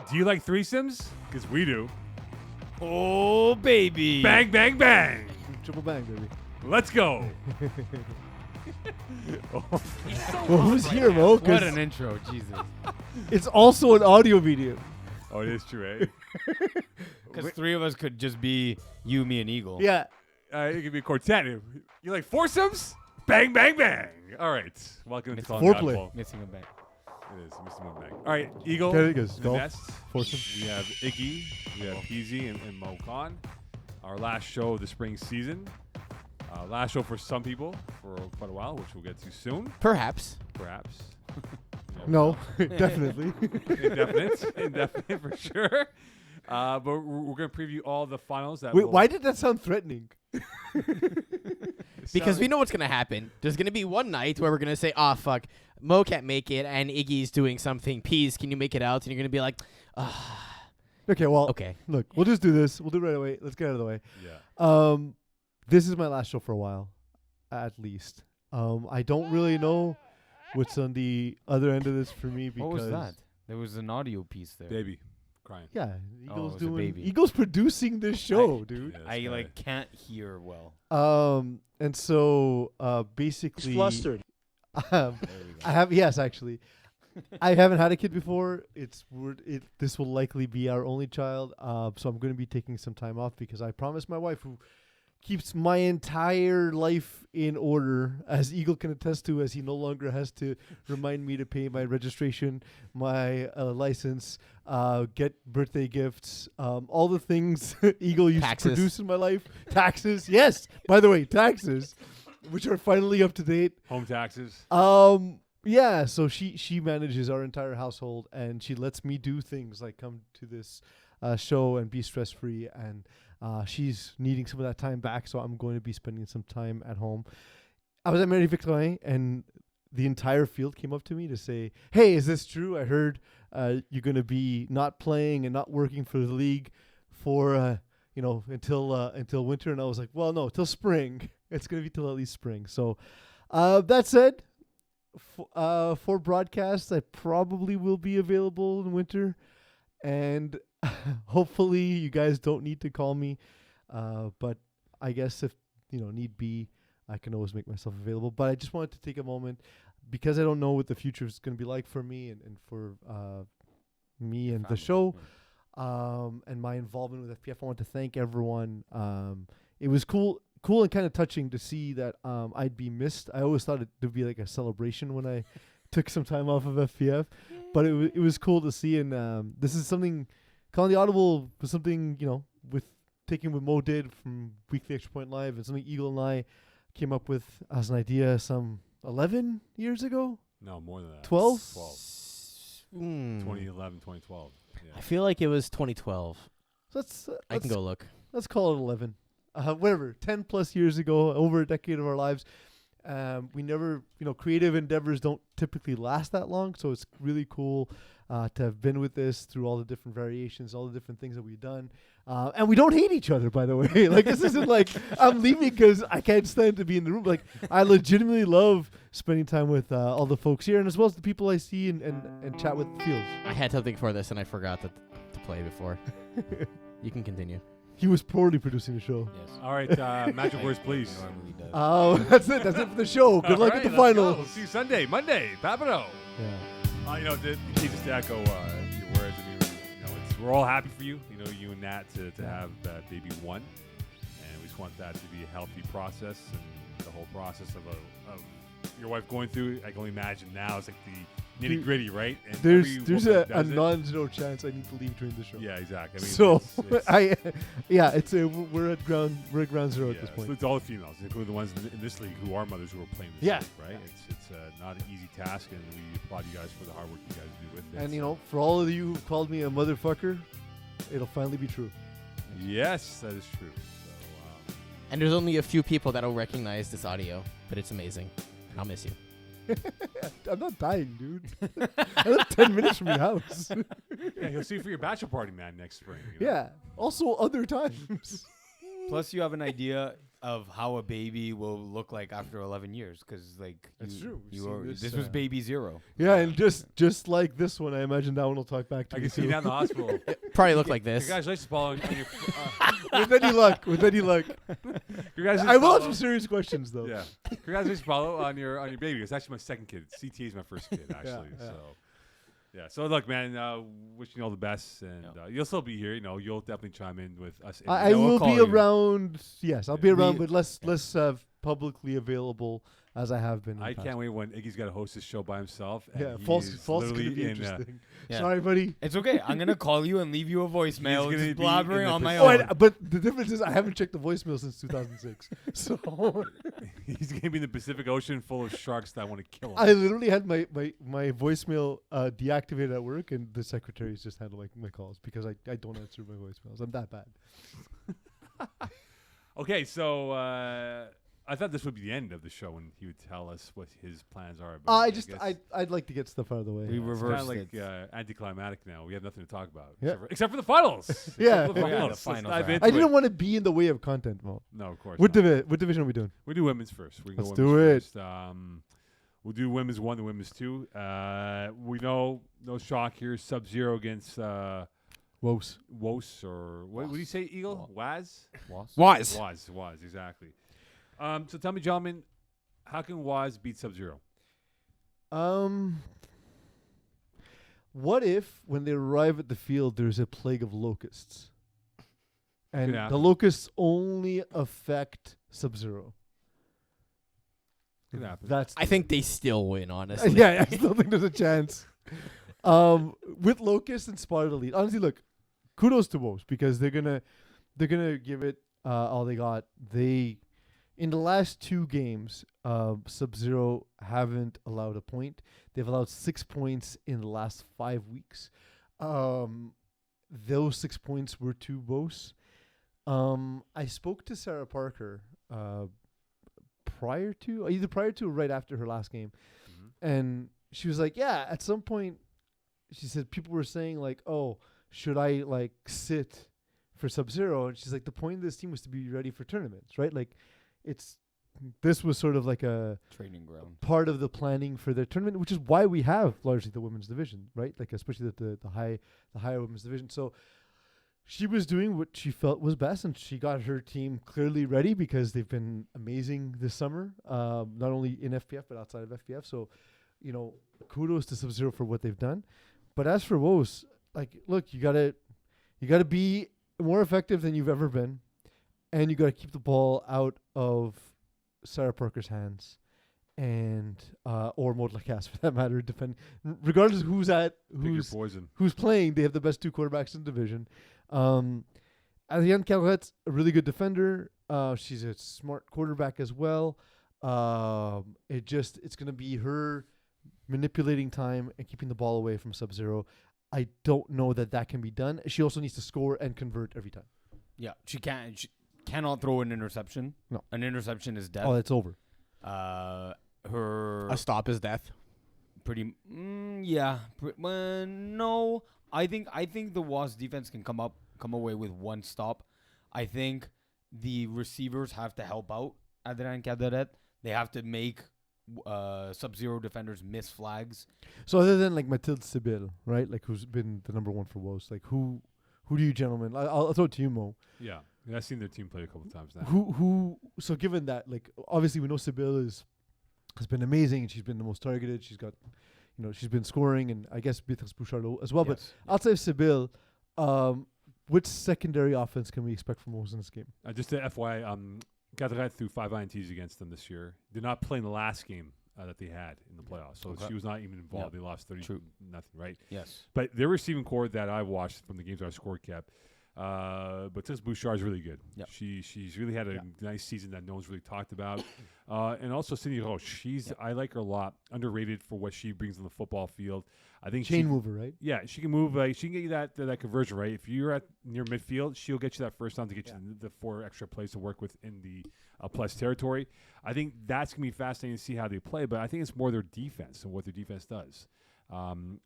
Do you like threesomes? Because we do. Oh, baby. Bang, bang, bang. Triple bang, baby. Let's go. Well, who's here, Mo? What an intro, Jesus. It's also an audio video. Oh, it is true, eh? Because three of us could just be you, me, and Eagle. Yeah. It could be a quartet. You like foursomes? Bang, bang, bang. All right. Welcome to It's Calling foreplay. Audible. Missing a bang. It is. Missing one bang. All right, Eagle. There he goes. The Golf. nest. Foursome. We have Iggy. We have Peasy and Mo Khan. Our last show of the spring season. Last show for some people for quite a while, which we'll get to soon, Perhaps. perhaps. No, definitely. Indefinite for sure. But we're going to preview all the finals. Wait, why did that sound threatening? Because we know what's going to happen. There's going to be one night where we're going to say, oh, fuck, Mo can't make it, and Iggy's doing something. Peas, can you make it out? And you're going to be like, Okay, well, okay. look, we'll just do this. We'll do it right away. Let's get out of the way. Yeah. This is my last show for a while, at least. I don't really know what's on the other end of this for me because What was that? There was an audio piece there. Baby crying. yeah, it Eagle's was a doing. baby. Eagle's producing this show, dude. Yeah, I that's can't hear well. And so basically, flustered. There we go. I have actually. I haven't had a kid before. This will likely be our only child. So I'm going to be taking some time off because I promised my wife, who keeps my entire life in order, as Eagle can attest to, as he no longer has to remind me to pay my registration, my license, get birthday gifts, all the things Eagle used Taxes. to produce in my life. Taxes, yes. By the way, taxes, which are finally up to date. Home taxes. Yeah, so she manages our entire household, and she lets me do things like come to this show and be stress free, and she's needing some of that time back, so I'm going to be spending some time at home. I was at Mary Victoire, and the entire field came up to me to say, "Hey, is this true? I heard you're going to be not playing and not working for the league for until winter." And I was like, "Well, no, till spring. It's going to be till at least spring." So that said, for broadcasts, I probably will be available in winter, and hopefully you guys don't need to call me. But I guess if need be, I can always make myself available. But I just wanted to take a moment because I don't know what the future is going to be like for me and for me and the show, and my involvement with FPF. I want to thank everyone. It was cool and kind of touching to see that I'd be missed. I always thought it would be like a celebration when I took some time off of FPF, but it was cool to see. And this is something, Calling the Audible was something, with taking what Mo did from Weekly Extra Point Live, and something Eagle and I came up with as an idea some 11 years ago. No, more than that. 12? 2011, 2012. Yeah. I feel like it was 2012. So let's I can go look. Let's call it 11. Whatever, 10 plus years ago, over a decade of our lives. We never, creative endeavors don't typically last that long. So it's really cool to have been with this through all the different variations, all the different things that we've done. And we don't hate each other, by the way. Like, this isn't like I'm leaving because I can't stand to be in the room. Like, I legitimately love spending time with all the folks here, and as well as the people I see and chat with Fields. I had something for this, and I forgot to play before. You can continue. He was poorly producing the show. Yes. All right, magic words, please. Normally does. Oh, that's it. That's it for the show. Good luck at the Let's final. go. See you Sunday, Monday, Papado. Yeah. The key just to echo your words. I mean, we're all happy for you. You and Nat to have baby one, and we just want that to be a healthy process, and the whole process of your wife going through. I can only imagine now. It's like the nitty gritty, right? And There's woman a does it. non-zero chance I need to leave during the show. Yeah, exactly. I mean, So it's we're at ground zero at this so point. it's all the females, including the ones in this league who are mothers who are playing this Yeah. league, right? It's not an easy task, and we applaud you guys for the hard work you guys do with it. And for all of you who called me a motherfucker, it'll finally be true. Yes, that is true. So, And there's only a few people that will recognize this audio, but it's amazing. I'll miss you. I'm not dying, dude. I live 10 minutes from your house. yeah, you'll see you for your bachelor party, man, next spring. Yeah. Also, other times. Plus, you have an idea of how a baby will look like after 11 years, because like That's true. We've You seen are, this, this was baby zero. Yeah, and just like this one, I imagine that one will talk back to I me can see you too. down in the hospital. Probably look like this. Congratulations, Paul. On your, With any luck, with any luck. congratulations, I will have Paulo. some serious questions though. Yeah. Congratulations, Paulo, on your baby. It's actually my second kid. CTA is my first kid, actually. yeah. So, yeah. So look, man. Wishing you all the best, and you'll still be here. You know, you'll definitely chime in with us. I Yeah, we'll will call be you. around. Yes, I'll be We- around, but less publicly available as I have been. in the I past. can't wait when Iggy's got to host his show by himself. And Yeah, he false is is gonna literally be in, interesting. Yeah. Sorry, buddy. It's okay. I'm gonna call you and leave you a voicemail, gonna just be in blabbering the on my Oh, own. but the difference is I haven't checked the voicemail since 2006. So he's gonna be in the Pacific Ocean full of sharks that want to kill him. I literally had my voicemail deactivated at work, and the secretaries just handle my calls because I don't answer my voicemails. I'm that bad. Okay, so I thought this would be the end of the show when he would tell us what his plans are. Guess I'd like to get stuff out of the way. We it's kind reversed of like it. anticlimactic now. We have nothing to talk about Yeah. except for the finals. Yeah. Except for the Oh, yeah, finals. the Let's finals dive are into I it. didn't want to be in the way of content, Mo. No, of course. What not. what division are we doing? We do women's first. We can Let's go do women's it. First. We'll do women's 1 and women's 2. We know no shock here. Sub-Zero against Woes. Wos or what do you say? Eagle? Waz? Wise. Waz. Exactly. So tell me, gentlemen, how can Waz beat Sub-Zero? What if when they arrive at the field there's a plague of locusts, and Could the happen. locusts only affect Sub-Zero? Could happen. That's I think they still win, honestly. yeah, I still think there's a chance. With locusts and spotted elite, honestly, look, kudos to Woes because they're gonna give it all they got. They in the last 2 games, Sub-Zero haven't allowed a point. They've allowed 6 points in the last 5 weeks. Those 6 points were to Woes. I spoke to Sarah Parker either prior to or right after her last game. And she was like, yeah, at some point, she said people were saying like, oh, should I like sit for Sub-Zero? And she's like, the point of this team was to be ready for tournaments, right? Like this was sort of like a Training ground. part of the planning for their tournament, which is why we have largely the women's division, right? Like especially the higher women's division. So she was doing what she felt was best, and she got her team clearly ready because they've been amazing this summer, not only in FPF but outside of FPF. So, kudos to Sub-Zero for what they've done. But as for Woes, like, look, you gotta be more effective than you've ever been, and you gotta keep the ball out of Sarah Parker's hands, and or Modlakas for that matter. Regardless of Pick your poison. who's playing, they have the best 2 quarterbacks in the division. Adrienne Calret's a really good defender. She's a smart quarterback as well. It's going to be her manipulating time and keeping the ball away from Sub-Zero. I don't know that can be done. She also needs to score and convert every time. Yeah, she cannot throw an interception. No. An interception is death. Oh, it's over. Her A stop is death. no. I think the Wasp defense can come away with 1 stop. I think the receivers have to help out Adrian Caderet. They have to make Sub-Zero defenders miss flags. So other than like Mathilde Sibyl, right? Like who's been the number 1 for Woes? Like who do you gentlemen? I'll throw it to you, Mo. Yeah. I've seen their team play a couple times now. Who? So given that, like obviously we know Sibyl has been amazing and she's been the most targeted. She's got, she's been scoring, and I guess Beatrice Bouchard as well. Yes. But outside of Sibyl, which secondary offense can we expect from Woes in this game? Just to FYI, Cadret threw 5 INTs against them this year. Did not play in the last game that they had in the playoffs. So Okay. she was not even involved. Yep. They lost 30 True. nothing, right? Yes. But their receiving core that I watched from the games I scored kept, but Tess Bouchard is really good. Yep. She's really had a nice season that no one's really talked about. And also Cindy Roche. I like her a lot. Underrated for what she brings on the football field. I think Chain mover, right? Yeah, she can move. She can get you that conversion, right? If you're at near midfield, she'll get you that first down to get you the 4 extra plays to work with in the plus territory. I think that's going to be fascinating to see how they play, but I think it's more their defense and what their defense does.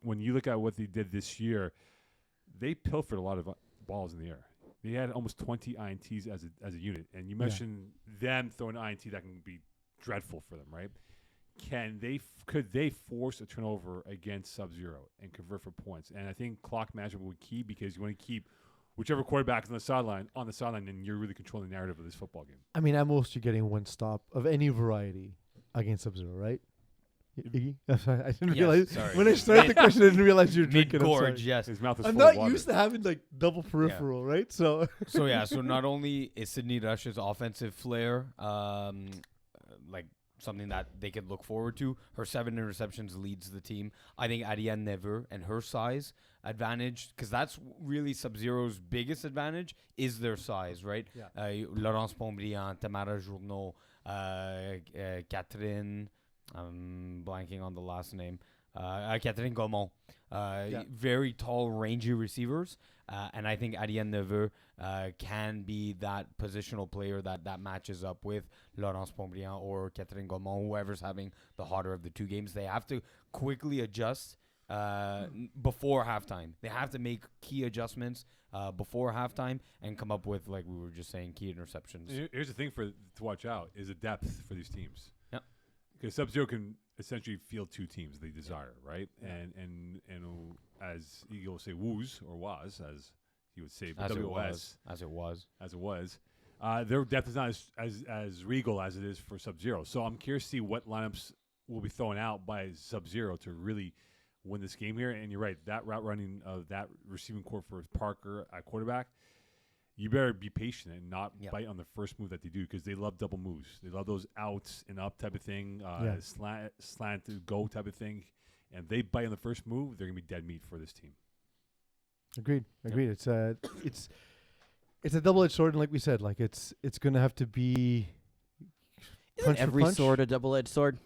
When you look at what they did this year, they pilfered a lot of balls in the air. They had almost 20 INTs as a unit, and you mentioned them throwing an INT that can be dreadful for them, right? Could they force a turnover against Sub-Zero and convert for points? And I think clock management would be key because you want to keep whichever quarterback on the sideline, and you're really controlling the narrative of this football game. I mean, at most you're getting one stop of any variety against Sub-Zero, right? Iggy? I didn't realize. Sorry. When I started the question, I didn't realize you were drinking. I'm sorry. Mid-gorge, yes. His mouth is I'm full of not water. used to having like double peripheral, right? So So not only is Sydney Rush's offensive flair like something that they could look forward to, her 7 interceptions leads the team. I think Ariane Never and her size advantage, because that's really Sub-Zero's biggest advantage, is their size, right? Yeah. Laurence Pontbriand, Tamara Journeau, Catherine, I'm blanking on the last name, Catherine Gaumont. Very tall, rangy receivers. And I think Ariane Neveu can be that positional player that matches up with Laurence Pontbriand or Catherine Gaumont, whoever's having the hotter of the two games. They have to quickly adjust before halftime. They have to make key adjustments before halftime and come up with, like we were just saying, key interceptions. Here's the thing to watch out is the depth for these teams. Yep. Because Sub-Zero can essentially field two teams they desire, right? Yeah. And as Eagle would say, woos or was, as he would say, but WOS. As it was. Their depth is not as regal as it is for Sub-Zero. So I'm curious to see what lineups will be thrown out by Sub-Zero to really win this game here. And you're right, that route running of that receiving core for Parker at quarterback, you better be patient and not bite on the first move that they do, because they love double moves. They love those outs and up type of thing, slant to go type of thing. And they bite on the first move, they're going to be dead meat for this team. Agreed. It's a double-edged sword, and like we said, like it's going to have to be. Isn't every sword a double-edged sword?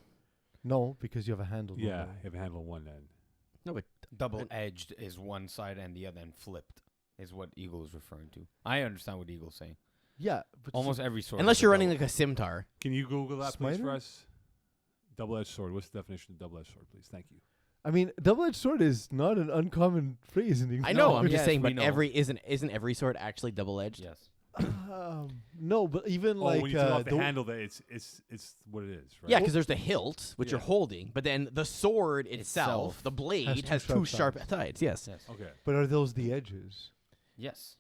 No, because you have a handle. Yeah, you have a handle on one end. No, but Double-edged is one side and the other end flipped is what Eagle is referring to. I understand what Eagle's saying. Yeah, but Almost every sword. unless is you're a running double. like a scimitar. Can you Google that, please, Smiter? for us? Double-edged sword. What's the definition of double-edged sword, please? Thank you. I mean, double-edged sword is not an uncommon phrase in English. I know. No, I'm just yes, saying, we but know. isn't every sword actually double-edged? Yes. No, but even When you take off the handle, that it's what it is, right? Yeah, because there's the hilt, which Yeah. you're holding, but then the sword itself, the blade, has two sharp sides. Yes. Okay. But are those the edges? Yes.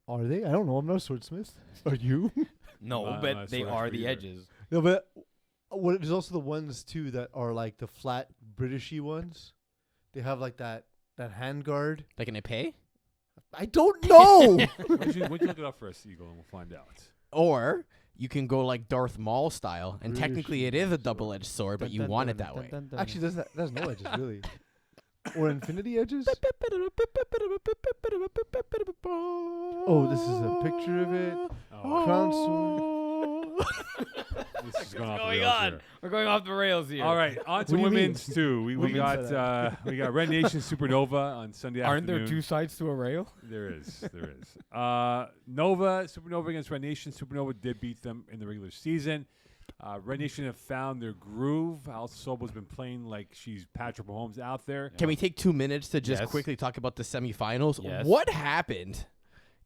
Are they? I don't know. I'm not a swordsmith. Are you? No, I'm but not a they sword are expert the either. edges. No, but there's also the ones too that are like the flat Britishy ones. They have like that hand guard. Like an épée? I don't know. Why don't you look it up for us, Eagle, and we'll find out. Or you can go like Darth Maul style, and British technically it is a double-edged sword, but you want it that way. Actually, there's no edges really. Or infinity edges. Oh, this is a picture of it. Oh, Crown sword. this is going off the going rails on? here. We're going off the rails here. All right, on to What do you mean? women's too. We What do you mean by got Red Nation Supernova on Sunday Aren't afternoon. there two sides to a rail? There is. Supernova against Red Nation. Supernova did beat them in the regular season. Red Nation have found their groove. Al Sobo's been playing like she's Patrick Mahomes out there. Can we take 2 minutes to just Yes. quickly talk about the semifinals? Yes. What happened?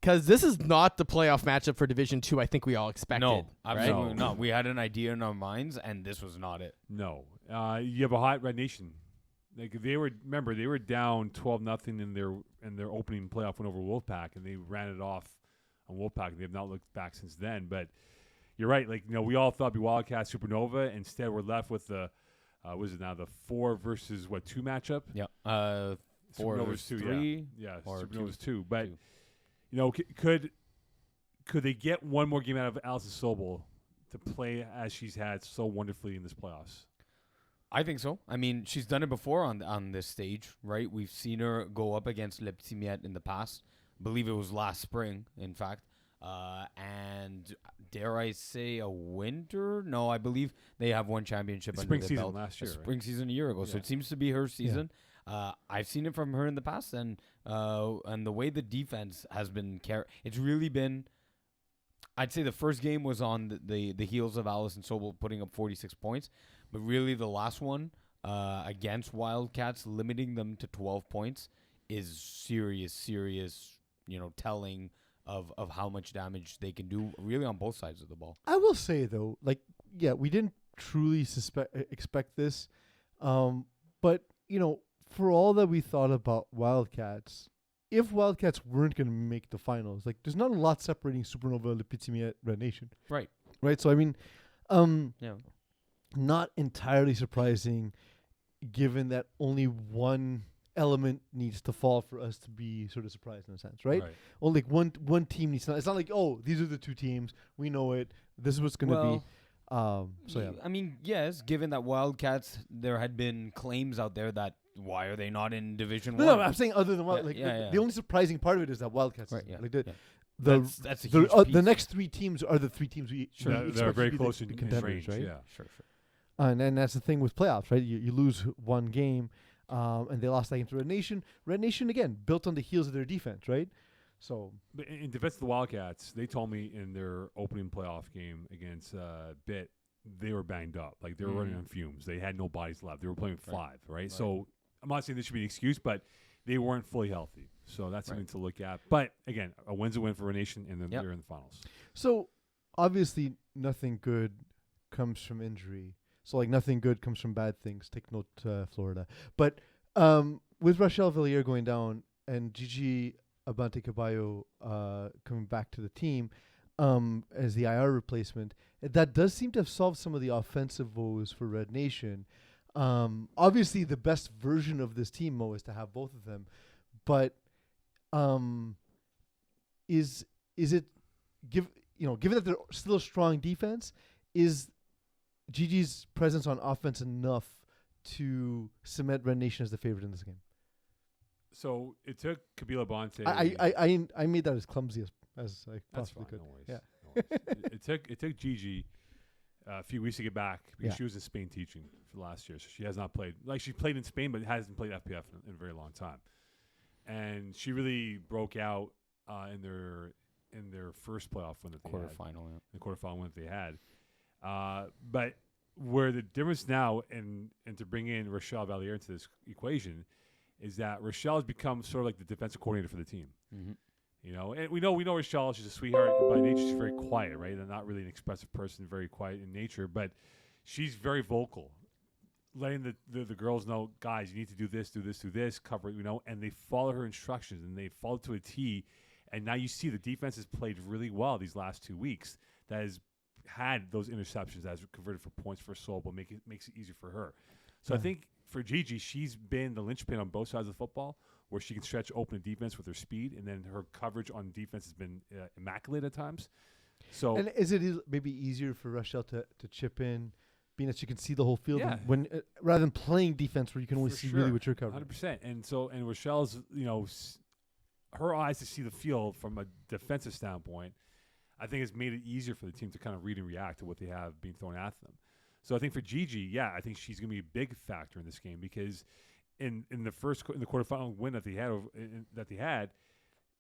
Because this is not the playoff matchup for Division 2 I think we all expected. No, right? absolutely No. not. We had an idea in our minds, and this was not it. No. You have a hot Red Nation. Like they were down 12-0 in their opening playoff win over Wolfpack, and they ran it off on Wolfpack. They have not looked back since then. But you're right. Like we all thought it'd be Wildcat Supernova. Instead, we're left with the what is it now, the 4 versus 2 matchup. Yeah. 4 Supernova's versus 2. 3. Yeah. or Supernova's 2. But two. Could they get one more game out of Alison Sobel to play as she's had so wonderfully in this playoffs? I think so. I mean, she's done it before on this stage, right? We've seen her go up against Le Petit Miette in the past. I believe it was last spring, in fact. And dare I say a winter? No, I believe they have one championship under Spring the season belt. last year, right? Spring season a year ago. So Yeah. it seems to be her season. I've seen it from her in the past, and the way the defense has been it's really been. I'd say the first game was on the heels of Alison Sobel putting up 46 points, but really the last one against Wildcats, limiting them to 12 points, is serious, telling of how much damage they can do, really on both sides of the ball. I will say though, like, yeah, we didn't truly expect this, but for all that we thought about Wildcats, if Wildcats weren't going to make the finals, like, there's not a lot separating Supernova, Lipizimi, Red Nation. Right. Right. So I mean, Yeah. not entirely surprising, given that only one element needs to fall for us to be sort of surprised in a sense, right? Only like one team needs to. It's not like, oh, these are the two teams, we know it, this is what's going to be. So yeah, I mean, yes, given that Wildcats, there had been claims out there that why are they not in Division One? no, I'm saying other than Yeah, the only surprising part of it is that Wildcats, Right, is yeah, like the, yeah. the That's a huge the piece. next three teams are the three teams we Sure. we They're expect very to be close the in contenders, range. right? Yeah. Sure. And that's the thing with playoffs, right? You lose one game, and they lost that game to Red Nation. Red Nation again built on the heels of their defense, right? So But in defense of the Wildcats, they told me in their opening playoff game against Bit, they were banged up. Like, they were running on fumes. They had no bodies left. They were playing with five, right? So I'm not saying this should be an excuse, but they weren't fully healthy. So that's something to look at. But, again, a win's a win for Red Nation, and then they're in the finals. So obviously nothing good comes from injury. So like nothing good comes from bad things. Take note, Florida. But with Rachel Villiers going down and Gigi Abante Caballo coming back to the team as the IR replacement, that does seem to have solved some of the offensive woes for Red Nation. Obviously, the best version of this team, Mo, is to have both of them. But is it given that they're still a strong defense, is Gigi's presence on offense enough to cement Red Nation as the favorite in this game? So it took Kabila Bonte. I made that as clumsy as I That's possibly fine, could. no worries. Yeah. No worries. it took Gigi a few weeks to get back because Yeah. she was in Spain teaching for last year, so she has not played. Like, she played in Spain, but hasn't played FPF in a very long time. And she really broke out in their first playoff win that they had. Quarterfinal. The quarterfinal win that they had. But where the difference now, and to bring in Rochelle Valliere into this equation, is that Rochelle has become sort of like the defensive coordinator for the team. Mm-hmm. And we know Rochelle. She's a sweetheart by nature. She's very quiet, right? And not really an expressive person, very quiet in nature. But she's very vocal, letting the girls know, guys, you need to do this, cover it, and they follow her instructions and they follow to a T. And now you see the defense has played really well these last 2 weeks. That has had those interceptions that has converted for points for Soul, but makes it easier for her. So I think for Gigi, she's been the linchpin on both sides of the football, where she can stretch open a defense with her speed, and then her coverage on defense has been immaculate at times. So, And is it maybe easier for Rochelle to chip in, being that she can see the whole field, Yeah. when rather than playing defense where you can only For see sure. really what you're covering? 100%. And Rochelle's, her eyes to see the field from a defensive standpoint, I think has made it easier for the team to kind of read and react to what they have being thrown at them. So I think for Gigi, I think she's going to be a big factor in this game, because in the quarterfinal win that they had,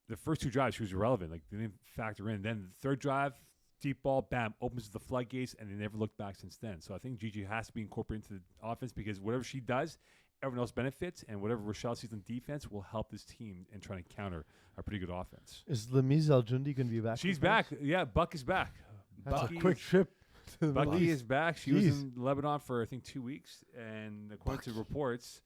the first two drives she was irrelevant. Like, they didn't factor in. Then the third drive, deep ball, bam, opens the floodgates, and they never looked back since then. So I think Gigi has to be incorporated into the offense, because whatever she does, everyone else benefits, and whatever Rochelle sees on defense will help this team in trying to counter a pretty good offense. Is Lamiz Aljundi going to be back? She's with us? back. Yeah, Buck is back. That's Bucky a quick trip to the Middle Bucky East. is back. She was Jeez. in Lebanon for, I think, 2 weeks, and according to reports,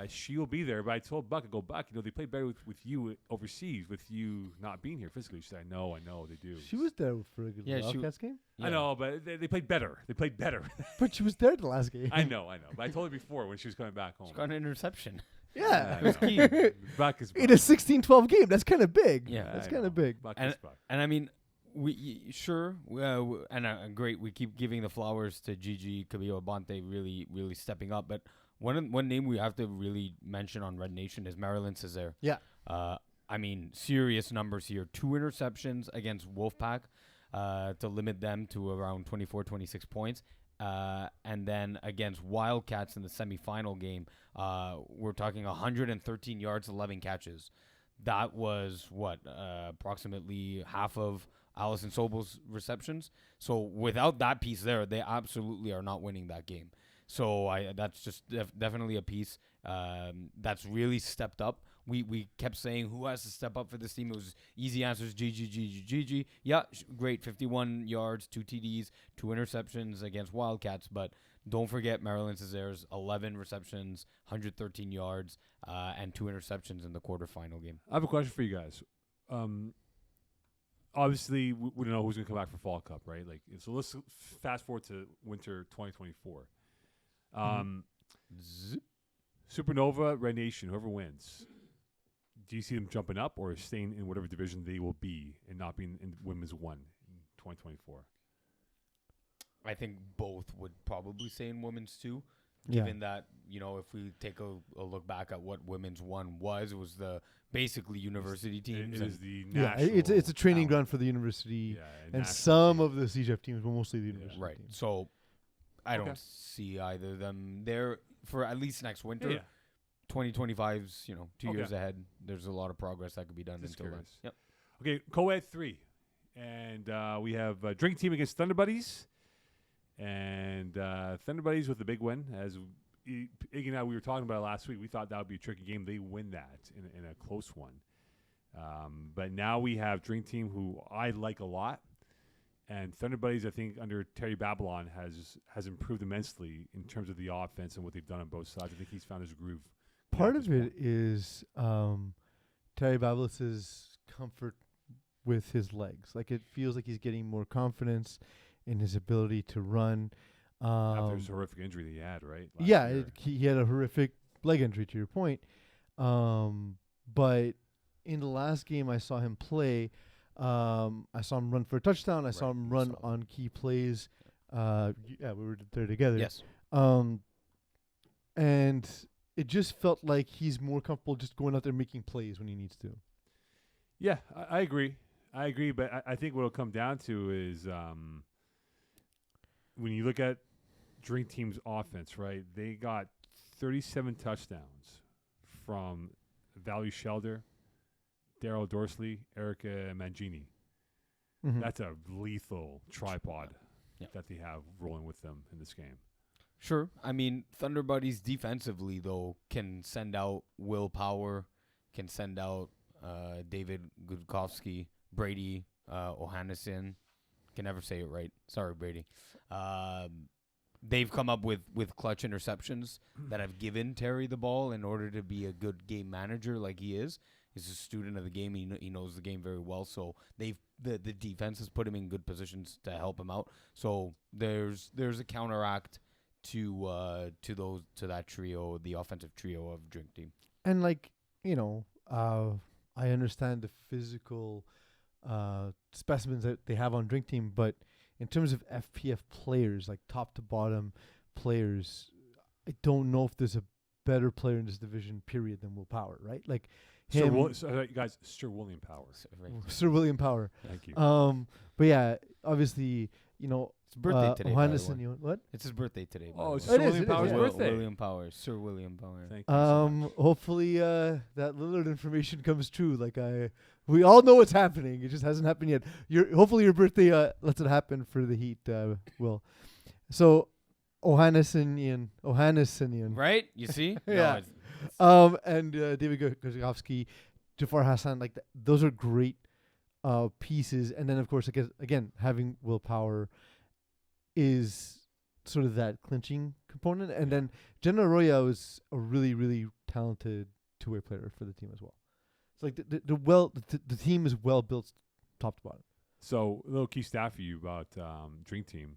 she will be there. But I told Buck, Buck, they play better with you overseas, with you not being here physically. She said, I know, they do. She was there for a good Wildcats game, I know, but they played better. They played better. but she was there the last game. I know. But I told her before when she was coming back home. She got an interception. Yeah, I know. Buck is Buck. in a 16-12 game. That's kind of big. Yeah. that's I kind know. of big. Buck And- is Buck. And I mean, great. We keep giving the flowers to Gigi Cabillo Abante, really, really stepping up. But one name we have to really mention on Red Nation is Marilyn Cesare. Yeah. I mean, serious numbers here. 2 interceptions against Wolfpack to limit them to around 24, 26 points. And then against Wildcats in the semifinal game, we're talking 113 yards, 11 catches. That was approximately half of Allison Sobel's receptions. So without that piece there, they absolutely are not winning that game. So that's just definitely a piece that's really stepped up we kept saying who has to step up for this team. It was easy answers: GG. Yeah, great, 51 yards, 2 TDs, 2 interceptions against Wildcats. But don't forget Marilyn Cesaire's 11 receptions, 113 yards, and 2 interceptions in the quarterfinal game. I have a question for you guys. Obviously, we don't know who's going to come back for Fall Cup, right? Like, so let's fast forward to winter 2024. Zip. Supernova, Red Nation, whoever wins, do you see them jumping up or staying in whatever division they will be and not being in Women's 1 in 2024? I think both would probably say in women's 2. Yeah. Given that, if we take a look back at what women's 1 was, it was the basically university teams. It is the Yeah, national it's a training talent. ground for the university, Yeah, and national some team. of the CJF teams, but mostly the university Right. teams. So I Okay. don't see either of them there for at least next winter. Yeah. 2025's, 2 years Okay. ahead. There's a lot of progress that could be done Just until then. curious. Yep. Okay, co-ed 3. And we have Drink Team against Thunder Buddies. And Thunder Buddies with the big win. As Iggy and I, we were talking about it last week. We thought that would be a tricky game. They win that in a close one. But now we have Drink Team, who I like a lot. And Thunder Buddies, I think, under Terry Babylon, has improved immensely in terms of the offense and what they've done on both sides. I think he's found his groove. Part at of this it point. is Terry Babylon's comfort with his legs. Like, it feels like he's getting more confidence in his ability to run. After his horrific injury that he had, right? last Yeah, year. he had a horrific leg injury, to your point. But in the last game I saw him play, I saw him run for a touchdown. I saw Right, him you run saw that. on key plays. Yeah, we were there together. Yes. And it just felt like he's more comfortable just going out there making plays when he needs to. Yeah, I agree. But I think what it'll come down to is when you look at Drink Team's offense, right? They got 37 touchdowns from Valerie Shelder, Daryl Dorsley, Erica Mangini. Mhm. That's a lethal tripod Yeah. that they have rolling with them in this game. Sure. I mean, Thunder Buddies defensively, though, can send out Will Power, can send out David Gudkowski, Brady Ohannesson. Can never say it right. Sorry, Brady. They've come up with clutch interceptions that have given Terry the ball in order to be a good game manager like he is. He's a student of the game. He knows the game very well. So the defense has put him in good positions to help him out. So there's a counteract to that trio, the offensive trio of Drink Team. And I understand the physical specimens that they have on Drink Team, but in terms of FPF players, like top to bottom players, I don't know if there's a better player in this division, period, than Will Power, right? Like him, Sir William Power. So, right. Sir William Power. Thank you. But yeah, obviously, It's his birthday today, by the Johannesson, way. what? It's his birthday today. by Oh, the it's way. It Sir is, William it is, Power's yeah. birthday. William Power, Sir William Power. Thank you so much. Hopefully that Lillard information comes true. We all know what's happening. It just hasn't happened yet. Hopefully your birthday lets it happen for the Heat. Will. So, Ohannessenian. Right? You see? Yeah. And David Gojkowski, Jafar Hassan, those are great pieces. And then of course, I guess again having Will Power is sort of that clinching component. And then Jenna Arroyo is a really, really talented two-way player for the team as well. It's like the team is well built top to bottom. So, a little key stat for you about Drink Team.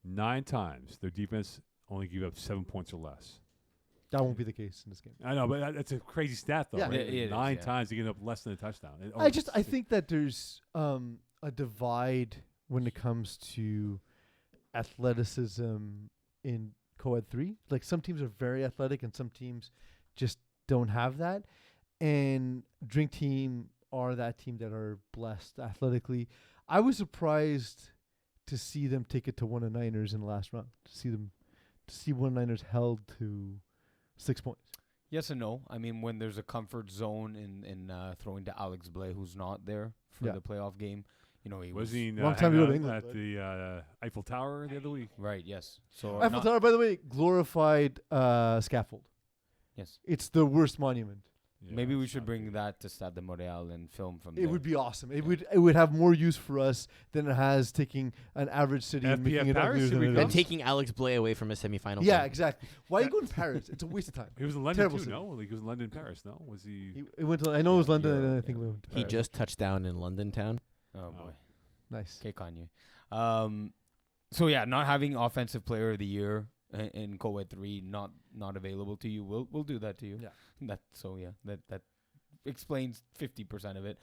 9 times their defense only gave up 7 points or less. That won't be the case in this game. I know, but that's a crazy stat, though. Yeah. right? It is, 9 yeah. times they give up less than a touchdown. I think that there's a divide when it comes to athleticism in co-ed 3. Like some teams are very athletic and some teams just don't have that. And Drink Team are that team that are blessed athletically. I was surprised to see them take it to one of Niners in the last round. To see one Niners held to 6 points. Yes and no. I mean, when there's a comfort zone in throwing to Alex Blay, who's not there for Yeah. the playoff game, he was he Long time hanging ago to out England, at but- the Eiffel Tower the other week? right. Yes. So Eiffel Tower, by the way, glorified scaffold. Yes. It's the worst monument. Maybe we it's should not bring big. that to Stade de Montréal and film from It there. would be awesome. It would have more use for us than it has taking an average city and FPF making it Paris, uglier should than we it go? And is. taking Alex Blay away from a semifinal. Yeah, game. exactly. Why are you going to Paris? It's a waste of time. He was in London Terrible too, city. no? Like he was in London, Paris, no? Was he? He went to. I know it was Yeah, London, and then I Europe, think yeah. we went to He Paris. just touched down in London town. Oh boy. Nice. Okay, Kanye. So yeah, not having offensive player of the year in co-ed 3 not available to you. We'll do that to you. Yeah. That explains 50% of it.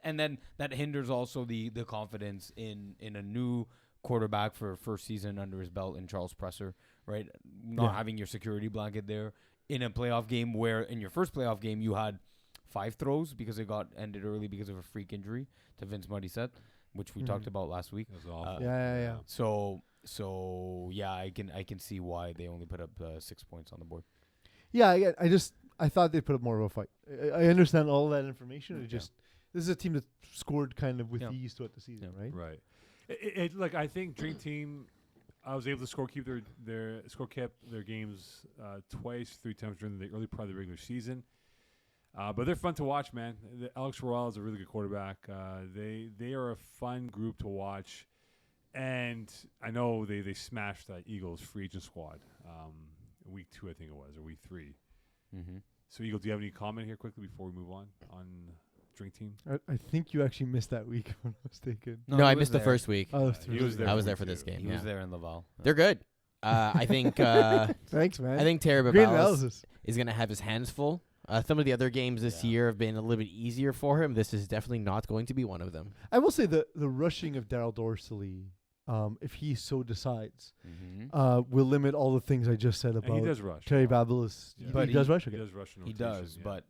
And then that hinders also the confidence in a new quarterback for first season under his belt in Charles Presser, right? Not Yeah. having your security blanket there in a playoff game where in your first playoff game you had 5 throws because it got ended early because of a freak injury to Vince Modisette, which we talked Mhm. about last week. That was awful. Yeah. So yeah, I can see why they only put up 6 points on the board. Yeah, I thought they'd put up more of a fight. I understand all that information. It Yeah. just this is a team that scored kind of with Yeah. ease throughout the season, right? Right. Like I think Dream Team, I was able to keep their games twice, 3 times during the early part of the regular season. But they're fun to watch, man. Alex Royale is a really good quarterback. They are a fun group to watch, and I know they smashed that Eagles free agent squad week 2, I think it was, or week 3. Mm-hmm. So Eagle, do you have any comment here quickly before we move on Dream Team? I think you actually missed that week, if I'm not mistaken. No, I missed the first week. Oh, He was there. I was for there week for this 2. game. He Yeah. was there in Laval. They're good. I think Thanks, man. I think Terry Great Babales analysis. is going to have his hands full. Some of the other games this Yeah. year have been a little bit easier for him. This is definitely not going to be one of them. I will say the rushing of Daryl Dorsey, if he so decides, Mm-hmm. will limit all the things I just said And he about does rush. Terry Babelis. Yeah. But He does rush He again. does rush in He rotation, does, yeah. but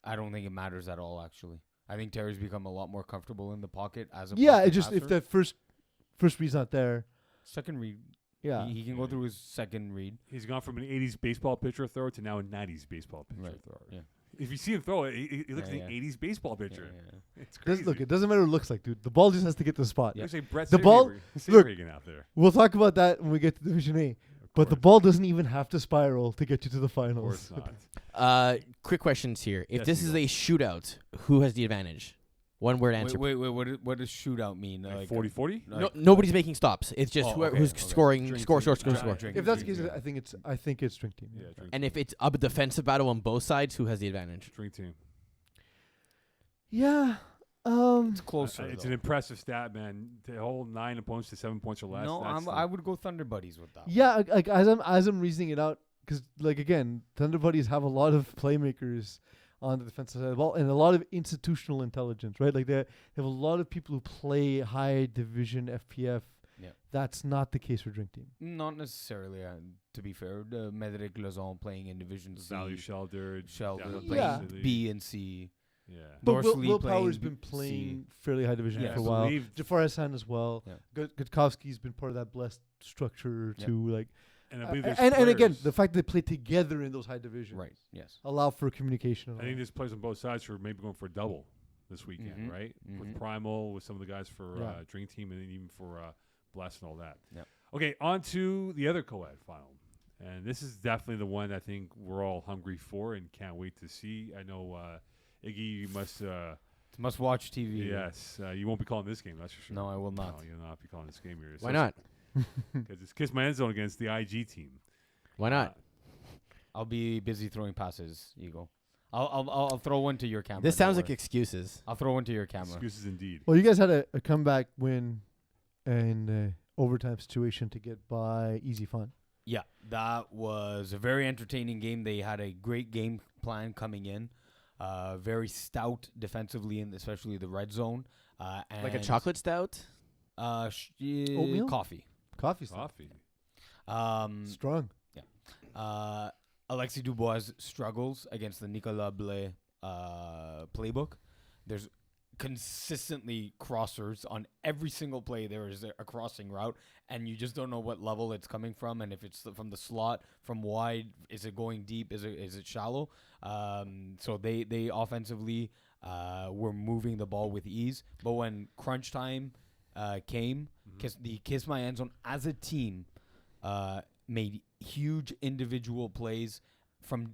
I don't think it matters at all. Actually, I think Terry's become a lot more comfortable in the pocket as a Yeah, pocket it just if passer. that first read's not there, second read, yeah. he can go through his second read. He's gone from an 80s baseball pitcher thrower to now a 90s baseball pitcher Right, thrower. yeah. If you see him throw it, he looks Yeah, like an yeah. 80s baseball Yeah, pitcher. yeah. It's crazy. Look, it doesn't matter what it looks like, dude. The ball just has to get to the spot. Yeah. Looks like Brett The ball- Saberhagen out there. We'll talk about that when we get to Division A. Of But the course. ball doesn't even have to spiral to get you to the Of finals. course not. Quick questions here. If Yes, this you is go. a shootout, who has the advantage? One word answer. Wait. What does shootout mean? Like 40-40? No, nobody's making stops. It's just Oh, whoever okay, who's okay. scoring, Drink score. team. Drink If that's the team, case, yeah. I think it's Drink Team. Yeah, drink And team. if it's a defensive battle on both sides, who has the advantage? Drink team. Yeah. It's closer. It's though. an impressive stat, man. To hold 9 opponents to 7 points or less. No, that's I would go Thunder Buddies with that. Yeah, like as I'm reasoning it out, because like again, Thunder Buddies have a lot of playmakers on the defensive side of the ball and a lot of institutional intelligence, right? Like they have a lot of people who play high division FPF. Yeah. That's not the case for Drink Team. Not necessarily. To be fair, Medric Lozon playing in Division C, value sheltered. Shelter down playing Yeah. B and C. Yeah. But Dorsley Will playing Power's B- been C. playing fairly high division Yeah, for a I while. believe- Jafar Hassan as well. Yeah. Gutkowski's been part of that blessed structure Yeah. too. Like, And I believe there's and again, players- the fact that they play together in those high divisions Right. Yes. allow for communication. And I all. think there's players on both sides who are maybe going for a double this weekend, Mhm. right? With Mhm. Primal, with some of the guys for Yeah. Dream Team, and then even for Blast and all that. Yep. Okay, on to the other co-ed final. And this is definitely the one I think we're all hungry for and can't wait to see. I know, Iggy, you must... It's must-watch TV. yes, you won't be calling this game, that's for sure. No, I will not. No, you'll not be calling this game here. Why not? Because it's Kiss My End Zone against the IG team. Why not? I'll be busy throwing passes, Eagle. I'll throw one to your camera. This don't sounds like worry. excuses. I'll throw one to your camera. Excuses indeed. Well, you guys had a comeback win in overtime situation to get by Easy Fun. Yeah, that was a very entertaining game. They had a great game plan coming in. Very stout defensively, and especially the red zone. Like a and, chocolate stout? Oatmeal? Coffee. Coffee stuff. Coffee. Strong. Alexis Dubois struggles against the Nicolas Blais playbook. There's consistently crossers on every single play. There is a crossing route, and you just don't know what level it's coming from, and if it's from the slot, from wide, is it going deep, is it shallow? So they offensively were moving the ball with ease, but when crunch time came, Kiss My End Zone as a team made huge individual plays from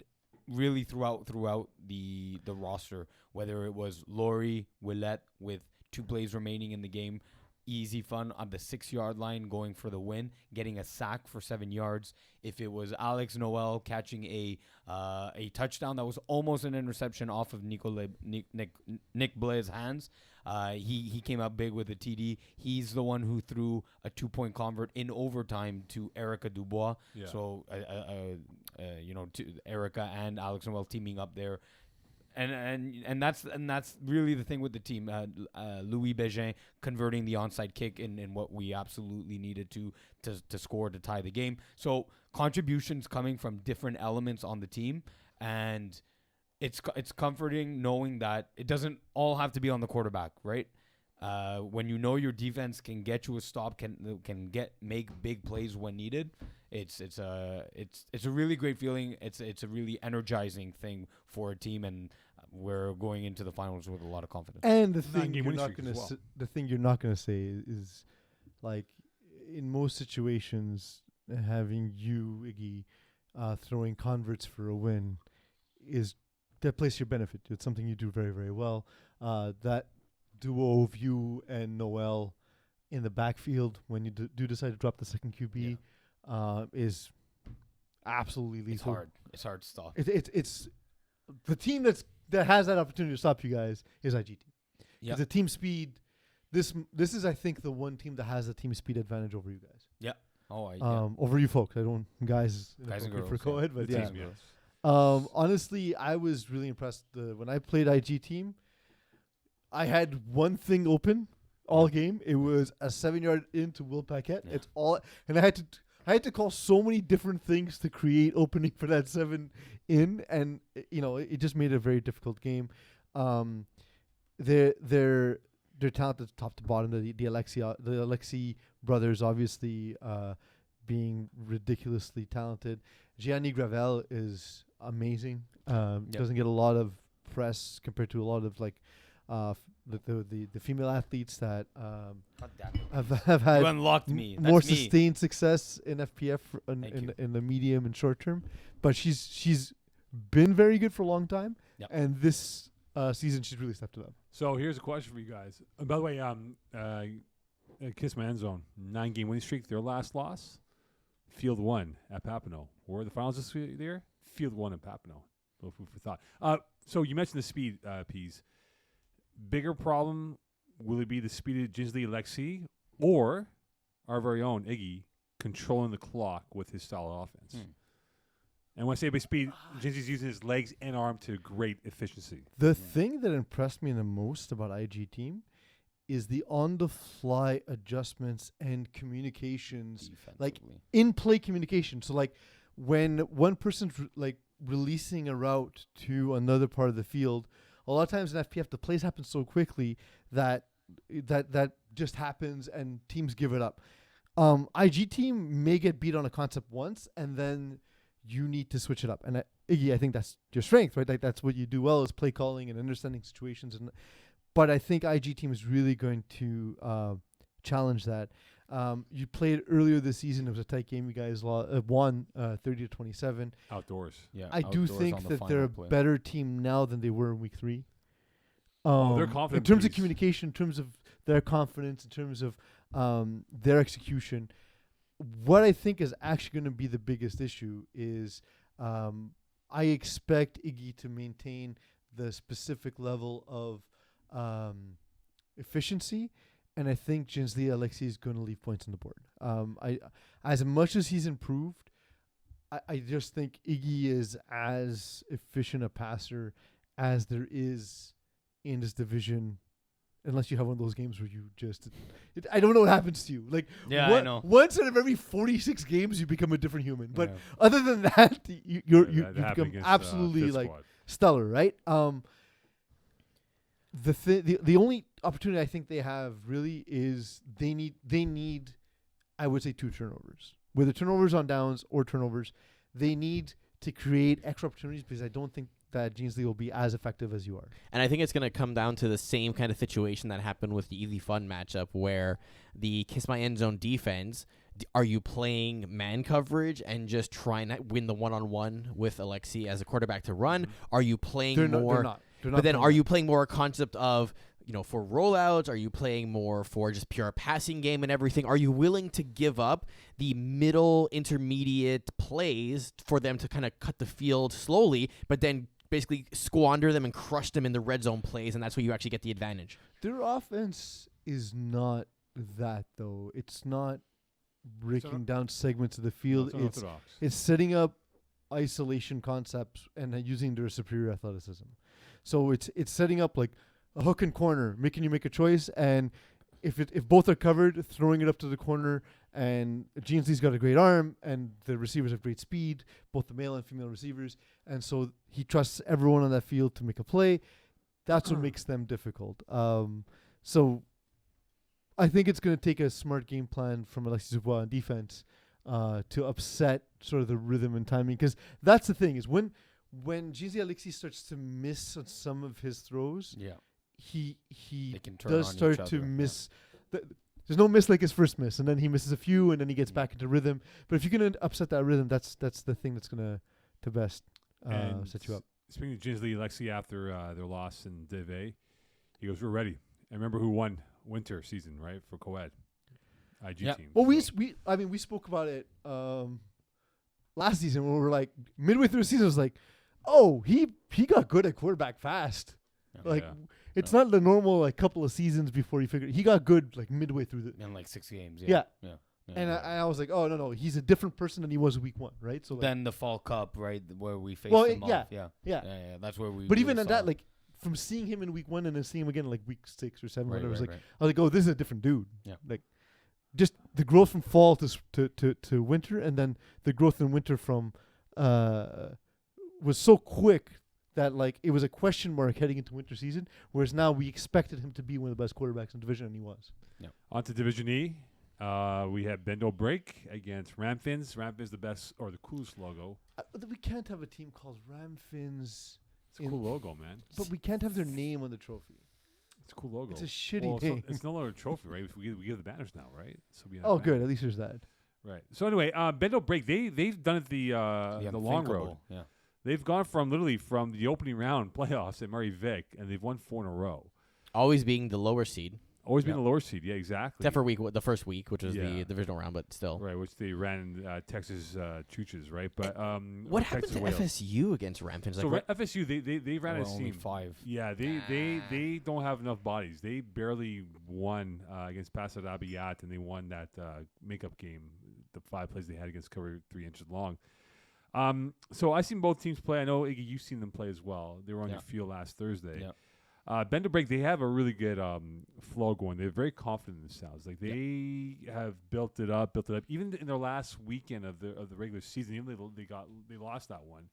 really throughout the roster, whether it was Laurie Willette with 2 plays remaining in the game, easy fun on the 6-yard line going for the win, getting a sack for 7 yards. If it was Alex Noel catching a touchdown that was almost an interception off of Nick Blair's hands, he came out big with a TD. He's the one who threw a 2-point convert in overtime to Erica Dubois. Yeah. So Erica and Alex Noel teaming up there. And that's really the thing with the team. Louis Bégin converting the onside kick in what we absolutely needed to score to tie the game. So contributions coming from different elements on the team, and it's comforting knowing that it doesn't all have to be on the quarterback, right? When you know your defense can get you a stop, can make big plays when needed. It's a really great feeling. It's a really energizing thing for a team, and we're going into the finals with a lot of confidence. And the thing Nine-game you're winning not streak gonna as well. the thing you're not gonna say is like in most situations having you Iggy throwing converts for a win is that plays to your benefit. It's something you do very, very well. That duo of you and Noel in the backfield when you do decide to drop the second QB is absolutely lethal. It's hard to stop. It's the team that has that opportunity to stop you guys is IGT. Yeah. The team speed. This is I think the one team that has a team speed advantage over you guys. Yeah. Oh, Over you folks. I don't guys Guys and for girls, co-ed, but The yeah. team, yes. Honestly, I was really impressed when I played IG team. I had one thing open all game. It was a 7-yard into Will Paquette. Yeah. It's all, and I had to call so many different things to create opening for that 7 in, and it just made it a very difficult game. They're talented top to bottom. The Alexi brothers obviously being ridiculously talented. Gianni Gravel is amazing. Doesn't get a lot of press compared to a lot of the female athletes that God damn it. have had You unlocked me. more That's me. sustained success in FPF Thank you. in the medium and short term. But she's been very good for a long time, Yep. and this season she's really stepped it up. So here's a question for you guys. And by the way, Kiss My End Zone 9-game winning streak. Their last loss, Field 1 at Papineau. Where are the finals this year? Field 1 at Papineau. No food for thought. So you mentioned the speed, Peas. Bigger problem, will it be the speed of Ginsley Alexi or our very own Iggy controlling the clock with his style of offense? And when I say by speed, Ginsley's using his legs and arm to great efficiency. The thing that impressed me the most about IG team is the on-the-fly adjustments and communications, like Defensively. in-play communication. So like when one person's releasing a route to another part of the field, a lot of times in FPF the plays happen so quickly that just happens and teams give it up. IG team may get beat on a concept once and then you need to switch it up. And Iggy, I think that's your strength, right? Like that's what you do well is play calling and understanding situations. But I think IG team is really going to challenge that. You played earlier this season. It was a tight game. You guys won 30-27. Outdoors. Yeah, I do outdoors think on the that they're a final play. better team now than they were in week 3. They're confident in terms of piece. communication, in terms of their confidence, in terms of their execution. What I think is actually going to be the biggest issue is I expect Iggy to maintain the specific level of efficiency, and I think Ginsley Alexi is going to leave points on the board. As much as he's improved, I just think Iggy is as efficient a passer as there is in this division, unless you have one of those games where you just... I don't know what happens to you. Like, Yeah, I know. once out of every 46 games, you become a different human. But Yeah. other than that, you That happened become against, absolutely Fifth like Squad. stellar, right? The only opportunity I think they have really is they need I would say 2 turnovers. Whether turnovers on downs or turnovers, they need to create extra opportunities because I don't think that Ginsley will be as effective as you are. And I think it's going to come down to the same kind of situation that happened with the Easy Fun matchup where the Kiss My End Zone defense Are you playing man coverage and just trying to win the one-on-one with Alexi as a quarterback to run? Are you playing They're more? not. They're not But then, playing are that. you playing more a concept of, for rollouts? Are you playing more for just pure passing game and everything? Are you willing to give up the middle intermediate plays for them to kind of cut the field slowly, but then basically squander them and crush them in the red zone plays, and that's where you actually get the advantage? Their offense is not that, though. It's not breaking down segments of the field. It's setting up isolation concepts and using their superior athleticism. So it's setting up like a hook and corner, making you make a choice, and if both are covered, throwing it up to the corner. And Jeansley's got a great arm, and the receivers have great speed, both the male and female receivers, and so he trusts everyone on that field to make a play. That's what makes them difficult. So I think it's going to take a smart game plan from Alexis Dubois on defense to upset sort of the rhythm and timing, because that's the thing is when Jeansley Alexis starts to miss on some of his throws, he They can turn does on each start to other, miss. There's no miss like his first miss, and then he misses a few, and then he gets back into rhythm. But if you're gonna upset that rhythm, that's the thing that's gonna to best set you up. Speaking of Jeansley Alexi after their loss in Div A, he goes, "We're ready." And remember who won winter season, right, for co-ed IG Yeah. team. Well, So- we spoke about it last season when we were like midway through the season. It was like, oh, he got good at quarterback fast. Like Yeah. it's not the normal like couple of seasons before he got good like midway through the. in like 6 games. Yeah. Yeah. And I was like, oh no, he's a different person than he was week one, right? So like, Then the Fall Cup, right, where we faced Well, them yeah, off. Yeah. yeah. That's where we. But really even at saw that, him. like from seeing him in week one and then seeing him again in, like week 6 or 7, Right, whatever, it was right, like right. I was like, oh, this is a different dude. Yeah. Like just the growth from fall to winter, and then the growth in winter from was so quick that like it was a question mark heading into winter season, whereas now we expected him to be one of the best quarterbacks in the division, and he was. On to Division E. We have Bendo Break against Ramfins. Ramfins the best or the coolest logo. We can't have a team called Ramfins, It's a cool logo, man. but we can't have their name on the trophy. It's a cool logo. It's a shitty Well, name. it's no longer a trophy, right? We give the banners now, right? So we have Oh, banners. good. At least there's that. Right. So anyway, Bendo Break, they've done it the long road. unthinkable. Yeah. They've gone from the opening round playoffs at Murray Vic, and they've won 4 in a row. Always being the lower seed, Always been the lower seed, yeah, exactly. except for the first week, which was Yeah. the divisional round, but still. Right, which they ran Texas Chooches, right? But What or happened Texas to Wales. FSU against Ramfins? So Like, FSU, they ran a We're only team. 5. Yeah, they don't have enough bodies. They barely won against Paso Abiyat, and they won that makeup game, the 5 plays they had against cover 3 inches long. So I've seen both teams play. I know, Iggy, you've seen them play as well. They were on your field last Thursday. Yeah. Bender Break, they have a really good flow going. They're very confident in themselves. Like they have built it up. Even in their last weekend of the regular season, even though they lost that one.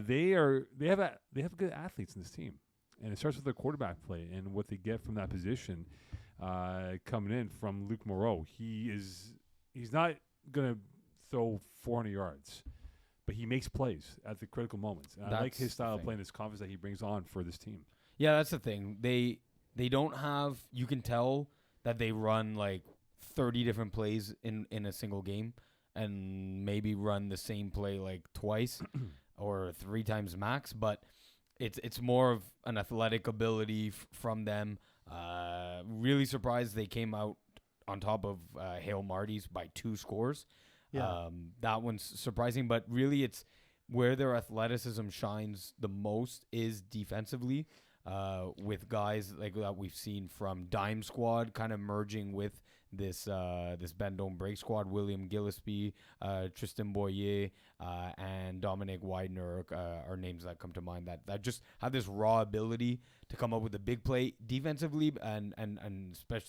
They have good athletes in this team, and it starts with their quarterback play and what they get from that position coming in from Luke Moreau. He's not gonna throw 400 yards, but he makes plays at the critical moments. And I like That's his the style of thing. playing, this confidence that he brings on for this team. Yeah, that's the thing. They don't have. You can tell that they run like 30 different plays in a single game, and maybe run the same play like twice or 3 times max. But it's more of an athletic ability from them. Really surprised they came out on top of Hale Marty's by 2 scores. Yeah. That one's surprising, but really it's where their athleticism shines the most is defensively. With guys like that we've seen from Dime Squad kind of merging with this Bend Don't Break squad. William Gillespie, Tristan Boyer, and Dominic Widener are names that come to mind that just have this raw ability to come up with a big play defensively and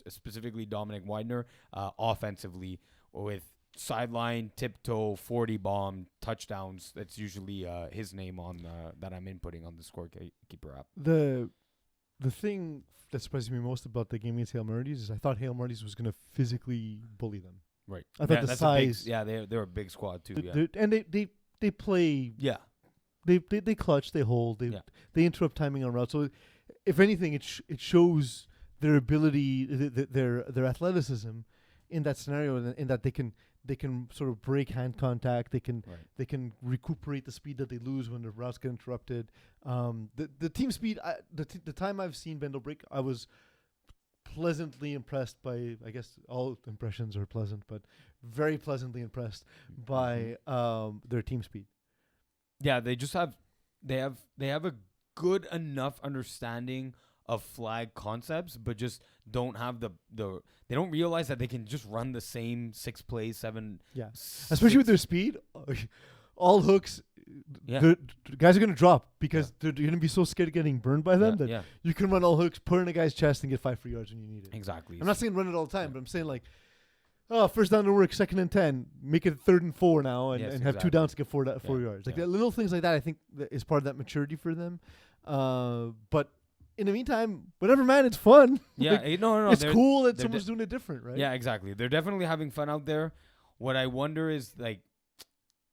specifically Dominic Widener offensively with sideline, tiptoe, 40 bomb, touchdowns. That's usually his name on that I'm inputting on the scorekeeper app. The thing that surprised me most about the game against Hale Marty's is I thought Hale Marty's was going to physically bully them. Right. I thought the that's size. they're a big squad too. And they play. Yeah. They clutch. They hold. They interrupt timing on routes. So, if anything, it shows their ability, their athleticism in that scenario, in that They can sort of break hand contact. They can Right. they can recuperate the speed that they lose when the routes get interrupted. The team speed. The time I've seen Bendel break, I was pleasantly impressed by. I guess all impressions are pleasant, but very pleasantly impressed by their team speed. Yeah, they just have they have a good enough understanding of flag concepts, but just don't have the they don't realize that they can just run the same 6 plays, 7. Yeah, especially with their speed. All hooks, Yeah. the guys are gonna drop because they're gonna be so scared of getting burned by them that yeah, you can run all hooks, put it in a guy's chest, and get 5 free yards when you need it. exactly. I'm not saying run it all the time, but I'm saying like, oh, first down to work, 2nd and 10, make it 3rd and 4 now, and, Yes, and have 2 exactly. downs to get 4 yards. Like Yeah. that little things like that, I think that is part of that maturity for them. But in the meantime, whatever, man, it's fun. Yeah, Like, no, it's they're- cool that they're someone's doing it different, right? Yeah, exactly. They're definitely having fun out there. What I wonder is like,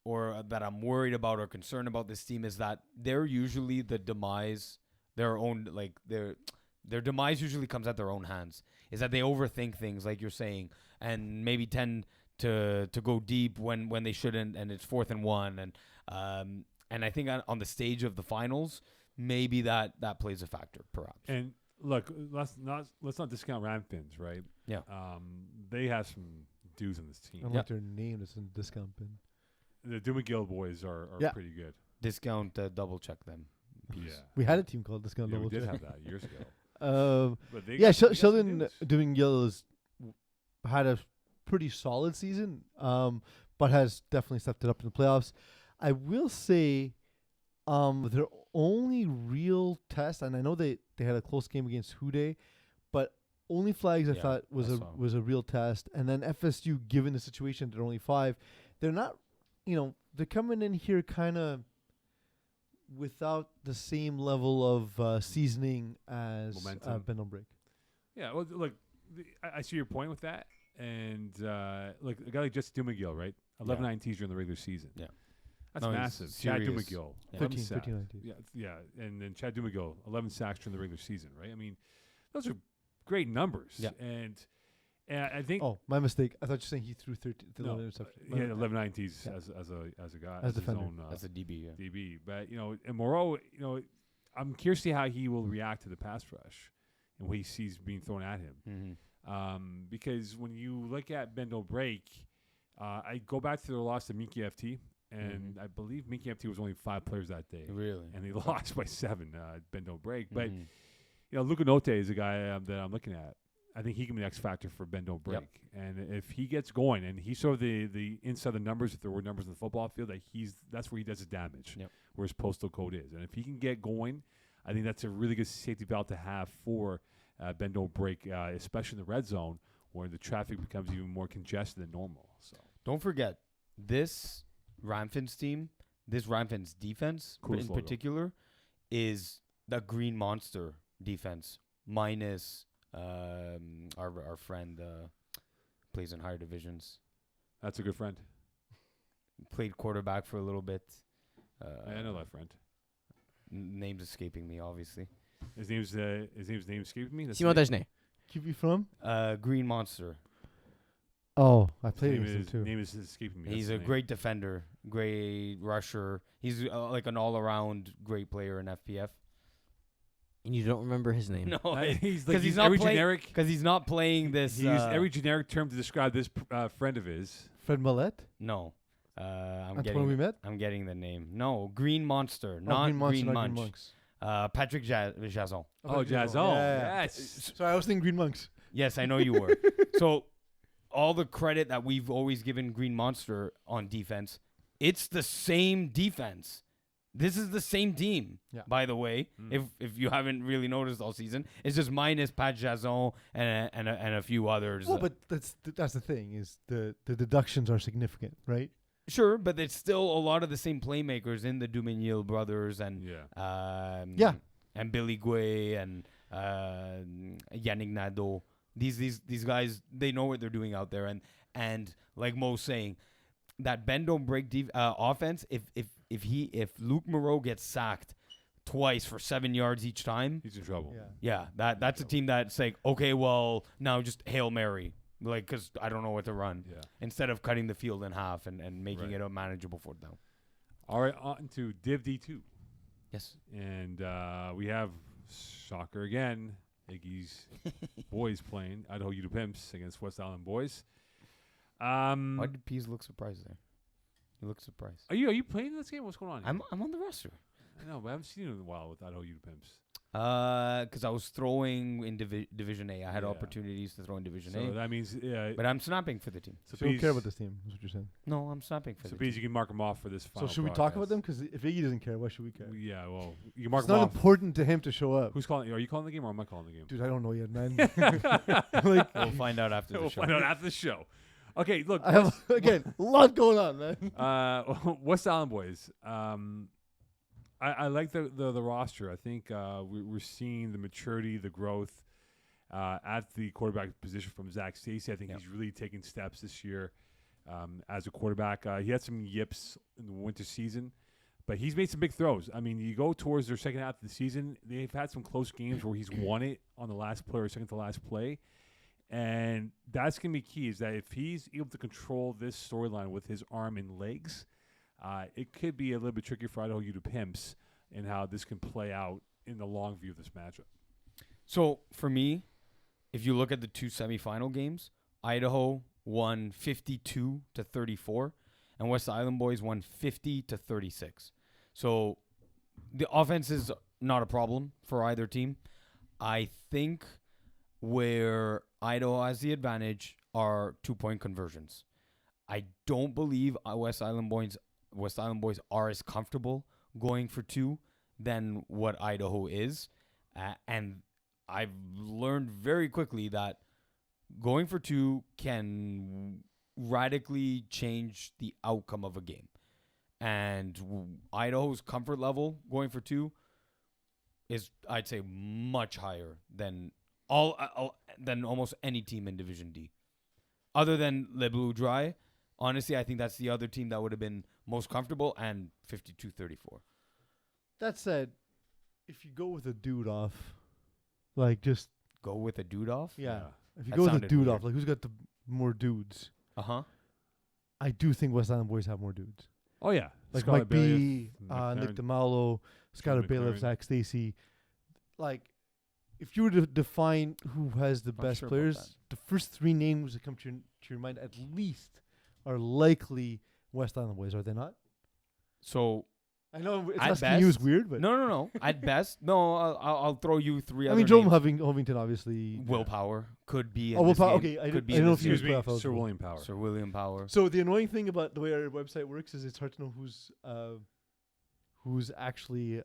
or that I'm worried about or concerned about this team is that they're usually the demise, their own like their demise usually comes at their own hands. Is that they overthink things, like you're saying, and maybe tend to go deep when they shouldn't, and it's 4th and 1, and I think on the stage of the finals, maybe that plays a factor, perhaps. And look, let's not discount Ramfins, right? Yeah. They have some dudes on this team. I don't like their name that's in discount bin. The Dumagill boys are Yeah. pretty good. Discount, double check them. Yeah. We had a team called Discount Yeah, we Double did Check. have that years ago. But they Yeah, got- they got some Sheldon dudes. doing Yellows had a pretty solid season, but has definitely stepped it up in the playoffs. I will say, their only real test, and I know they had a close game against Houday, but only flags I Yeah, thought was I a saw. was a real test. And then FSU, given the situation, they're only 5. They're not, they're coming in here kind of without the same level of seasoning as Momentum. Ben Break. Yeah, well, look, I see your point with that. And look, a guy like Jesse Dumagill, right? 11 Yeah. INTs during the regular season. Yeah. That's No, he's massive. Chad serious. Dumagill, Yeah. 11 13, sacks. 19. Yeah, and then Chad Dumagill, 11 sacks during the regular season, right? I mean, those are great numbers. Yeah. And I think Oh, my mistake. I thought you were saying he threw 13 no, 11 interceptions. he had 11 INTs Yeah. as a guy, As his defender. own That's a DB. Yeah. DB. But and Moreau, I'm curious to see how he will react to the pass rush and what he sees being thrown at him. Mm-hmm. Because when you look at Bendel Break, I go back to their loss to Minky FT, and I believe Minky FT was only 5 players that day, Really? and they lost by 7. Bendel Break, but Mhm. Luca Note is a guy that I'm looking at. I think he can be the X factor for Bendel Break, Yep. and if he gets going, and he's sort of the inside the numbers, if there were numbers in the football field, that's where he does his damage, Yep. where his postal code is, and if he can get going, I think that's a really good safety valve to have for Bendel Break, especially in the red zone where the traffic becomes even more congested than normal. So Don't forget, this Ramfins team, this Ramfins defense Coolest in logo. particular, is the Green Monster defense minus our friend plays in higher divisions. that's a good friend. Played quarterback for a little bit. I know that friend. Name's escaping me, obviously. His name's name escaped me. That's Simon the Desnay. QB from? Green Monster. Oh, I name. played His against him too. name is escaping me. He's That's a the name. great defender, great rusher. He's like an all-around great player in FPF. And you don't remember his name. No, He's because he's not every playing. generic. Because he's not playing this. He used every generic term to describe this friend of his. Fred Millette? No, I'm Antoine we getting. met? I'm getting the name. No, Green Monster, Oh, not Green Monster, Green not Munch. Green Monks. Patrick Jason. Oh, Green Jason. Monks. Yeah. Yes. Sorry, I was thinking Green Monks. Yes, I know you were. So, all the credit that we've always given Green Monster on defense, it's the same defense. This is the same team, Yeah. by the way. If you haven't really noticed all season, it's just minus Pat Jason and a few others. Well, but that's the thing is the deductions are significant, right? Sure, but it's still a lot of the same playmakers in the Dumenil brothers and Yeah. Yeah. and Billy Guay and Yannick Nadeau. These guys, they know what they're doing out there, and like Mo's saying, that bend don't break offense. If Luke Moreau gets sacked twice for 7 yards each time, He's in trouble. Yeah. that's a team that's like, okay, well, now just Hail Mary. like because I don't know what to run. Yeah. Instead of cutting the field in half and making Right. it a manageable fourth down. All right, on to Div D2. Yes. And we have soccer again. Iggy's boys playing Idaho Ute Pimps against West Island Boys. Why did Pease look surprised there? He looked surprised. Are you playing this game? What's going on? I'm on the roster. I know, but I haven't seen you in a while with Idaho Ute Pimps. Because I was throwing in Division A. I had Yeah. opportunities to throw in Division So A. that means, But I'm snapping for the team. so So you don't care Bees- about this team, is what you're saying. No, I'm snapping for So the Bees, team. you can mark them off for this So final should we talk about broadcast. them? Because if Iggy doesn't care, why should we care? Yeah, well, you can mark It's them not off. important to him to show up. Who's calling? Are you calling the game or am I calling the game? Dude, I don't know yet, man. Like, We'll find out after the we'll show. find out after the show. Okay, look. I have, again, a lot going on, man. West Island Boys. I like the roster. I think we're seeing the maturity, the growth at the quarterback position from Zach Stacy. I think Yep. he's really taken steps this year as a quarterback. He had some yips in the winter season, but he's made some big throws. I mean, you go towards their second half of the season, they've had some close games where he's won it on the last play or second to last play. And that's going to be key, is that if he's able to control this storyline with his arm and legs, it could be a little bit tricky for Idaho Ute Pimps and how this can play out in the long view of this matchup. So for me, if you look at the two semifinal games, Idaho won 52-34, and West Island Boys won 50-36. So the offense is not a problem for either team. I think where Idaho has the advantage are 2-point conversions. I don't believe West Island Boys are as comfortable going for two than what Idaho is. And I've learned very quickly that going for two can radically change the outcome of a game. And Idaho's comfort level going for two is, I'd say, much higher than than almost any team in Division D. Other than Le Bleu Dry, honestly, I think that's the other team that would have been most comfortable, and 52-34. That said, if you go with a dude off, like just, Go with a dude off? yeah. If you That go with a sounded dude weird. off, like who's got the more dudes? Uh-huh. I do think West Island Boys have more dudes. Oh, yeah. Like Scarlett Mike Bailiff, B, Nick McLaren. DeMalo, Skylar McLaren. Bailiff, Zach Stacy. Like, if you were to define who has the Not best sure about players, the first three names that come to your mind at least are likely West Island Boys, are they not? So, I know it's At asking you is best- weird, but no. At best, no, I'll throw you three I other mean, Joe names. Hovington obviously. Willpower could be in Oh, this Willpower. game. Okay, I could be don't in know this if he was Excuse me, playoff Sir eligible. William Power. Sir William Power. So the annoying thing about the way our website works is it's hard to know who's actually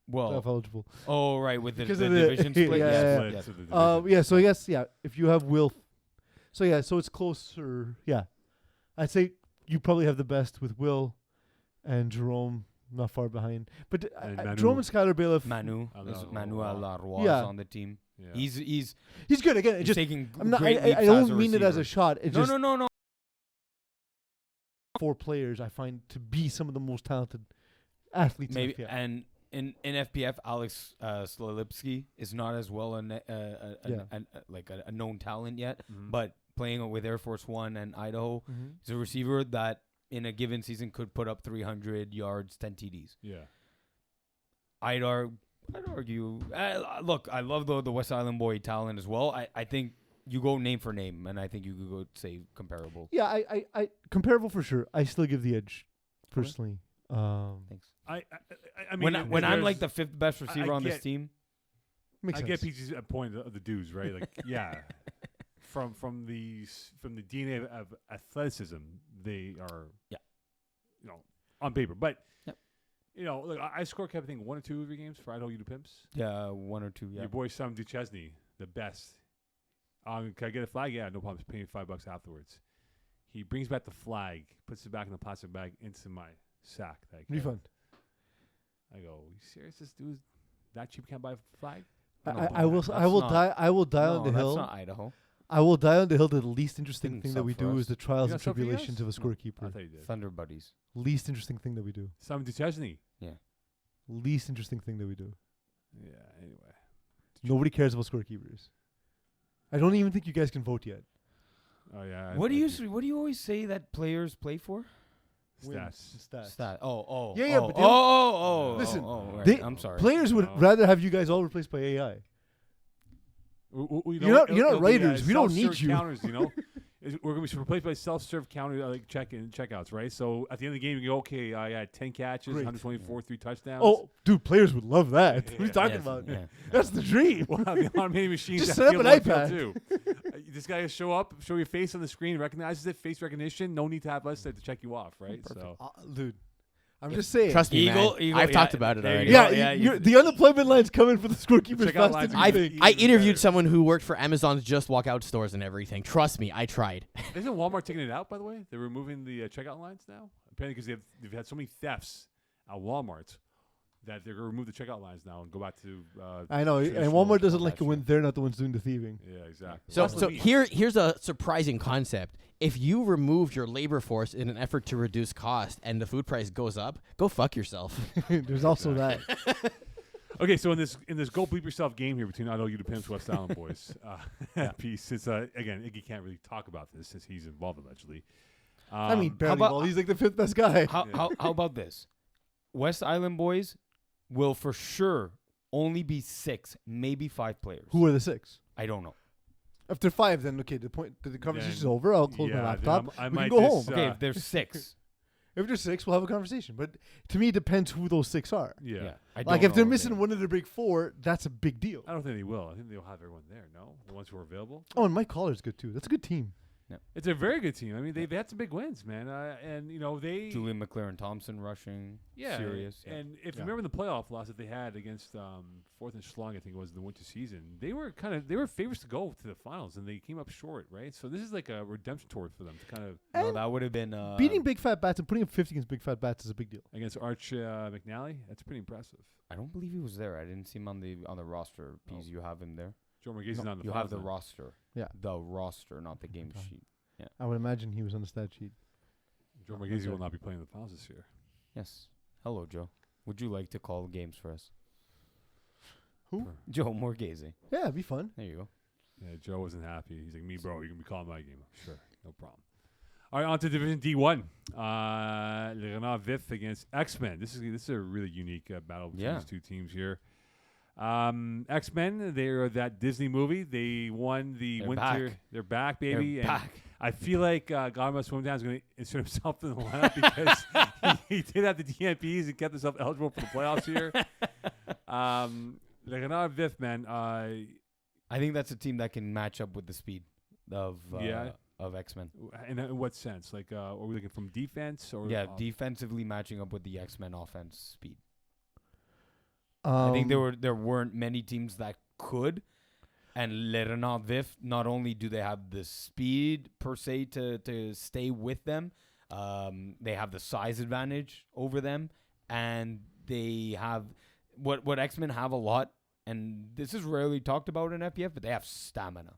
Well, playoff eligible. oh, right, with the Because of the- division split. yeah, yes, yeah, Split yes. to the division. Yeah. So I guess if you have Will, so it's closer. Yeah, I'd say you probably have the best with Will and Jerome, not far behind. But And Manu. Jerome and Skylar Bailiff, Manu. I There's know. Manuel Larrois Yeah. on the team. Yeah. He's he's good again. It just taking I'm not. great I leaps don't as a mean it as a receiver. shot. It's No, just no. 4 players I find to be some of the most talented athletes. Maybe in FPL. and in FPF, Alex Slolipsky is not as well a known talent yet, Mhm. but playing with Air Force One and Idaho, Mhm. he's a receiver that in a given season could put up 300 yards, 10 TDs. Yeah. I'd argue. Look, I love the West Island boy talent as well. I think you go name for name, and I think you could go say comparable. Yeah, I comparable for sure. I still give the edge, personally. Thanks. I mean, When I'm like the there's- fifth best receiver on this get- team, Makes I sense. get PG's point of the dudes, right? Like, yeah, from the DNA of athleticism, they are, Yeah. on paper. But Yep. look, I score kept thinking 1 or 2 every games for Idaho Ute Pimps. yeah, 1 or 2. Yeah. Your boy Sam Duchesne, the best. Can I get a flag? Yeah, no problem. Just pay me $5 afterwards. He brings back the flag, puts it back in the plastic bag into my sack. That I kept. Refund. I go, you serious? This dude's that cheap? Can't buy a flag? No, I but will that's not- die. I will die no, on the that's hill. not Idaho. I will die on the hill. The least interesting Didn't thing that sub we for do us. is the trials You and got sub for you guys? tribulations of a No, I scorekeeper. thought you did. Thunder Buddies. Least interesting thing that we do. Sam Duchesne. Least interesting thing that we do. Yeah, anyway. Nobody cares about scorekeepers. I don't even think you guys can vote yet. Oh yeah. What do you always say that players play for? Stats. Stat. Oh. Yeah, yeah, Oh, but they- Listen, right. they- I'm sorry. Players would No. rather have you guys all replaced by AI. You're not writers. We don't need you. Counters, we're going to be replaced by self-serve counter like checkouts, right? So at the end of the game, you go, okay, I had 10 catches, Great. 124, 3 touchdowns. Oh, dude, players would love that. What are you Yeah. talking Yes, about? yeah. That's the dream. Well, the automated machines Just that set up field an on field iPad. too. This guy will show up, show your face on the screen, recognizes it, face recognition. No need to have us to check you off, right? So Dude, I'm just saying. Trust me, man. I've talked about it there you already. go. Yeah, Yeah, the unemployment line's coming for the scorekeepers Check out faster lines than are you I think. even interviewed better. someone who worked for Amazon's Just Walk Out stores and everything. Trust me, I tried. isn't Walmart taking it out? By the way, they're removing the checkout lines now. Apparently, because they've had so many thefts at Walmart that they're going to remove the checkout lines now and go back to. I know, and traditional Walmart doesn't like it format when they're not the ones doing the thieving. shit. Yeah, exactly. So, That's what so I mean. here's a surprising concept. If you remove your labor force in an effort to reduce cost and the food price goes up, go fuck yourself. There's also that. Okay, so in this go bleep yourself game here between IW Depends West Island boys piece, since again Iggy can't really talk about this since he's involved allegedly. I mean, how barely about- involved. He's like the fifth best guy. How about this? West Island boys will for sure only be 6, maybe 5 players. Who are the 6? I don't know. If they're 5, then okay, the conversation's over. I'll close my then laptop. I We might can go just, home. Okay, if there's 6. If there's 6, we'll have a conversation. But to me, it depends who those 6 are. Yeah. I Like don't if they're know missing they- one of the big 4, that's a big deal. I don't think they will. I think they'll have everyone there. No, the ones who are available. Oh, and Mike Collar's good too. That's a good team. It's a very good team. I mean, they've had some big wins, man. And they Julian McLaren Thompson rushing. Serious. Yeah. And if Yeah. you remember the playoff loss that they had against Fourth and Schlong, I think it was in the winter season, they were favorites to go to the finals, and they came up short, right? So this is like a redemption tour for them to kind of No, that would have been Beating Big Fat Bats and putting up 50 against Big Fat Bats is a big deal. against Arch McNally. That's pretty impressive. I don't believe he was there. I didn't see him on the roster. Piece, you have him there. Joe Marghese No, on the You finals have the now. roster. Yeah. The roster, not the game Okay. sheet. I would imagine he was on the stat sheet. Joe Marghese Okay. will not be playing the finals this year. Yes. Hello, Joe. Would you like to call games for us? Who? For- Joe Morghese. Yeah, it'd be fun. There you go. Yeah, Joe wasn't happy. He's like, me, bro, you can be calling my game. Sure, no problem. All right, on to Division D1. Le Renard Vif against X-Men. This is a really unique battle between Yeah. these two teams here. X-Men, they're that Disney movie. They won the They're winter. back. They're back, baby. They're and back. I feel like Garma Swimdown is going to insert himself in the lineup because he did have the DNPs and kept himself eligible for the playoffs here. Le Renard Vif, man. I think that's a team that can match up with the speed of Yeah. of X-Men. In what sense? Like, are we looking from defense or? Yeah, defensively matching up with the X-Men offense speed. I I think there weren't many teams that could. And Le Renard Vif, not only do they have the speed per se to stay with them, they have the size advantage over them, and they have what X-Men have a lot, and this is rarely talked about in FPF, but they have stamina.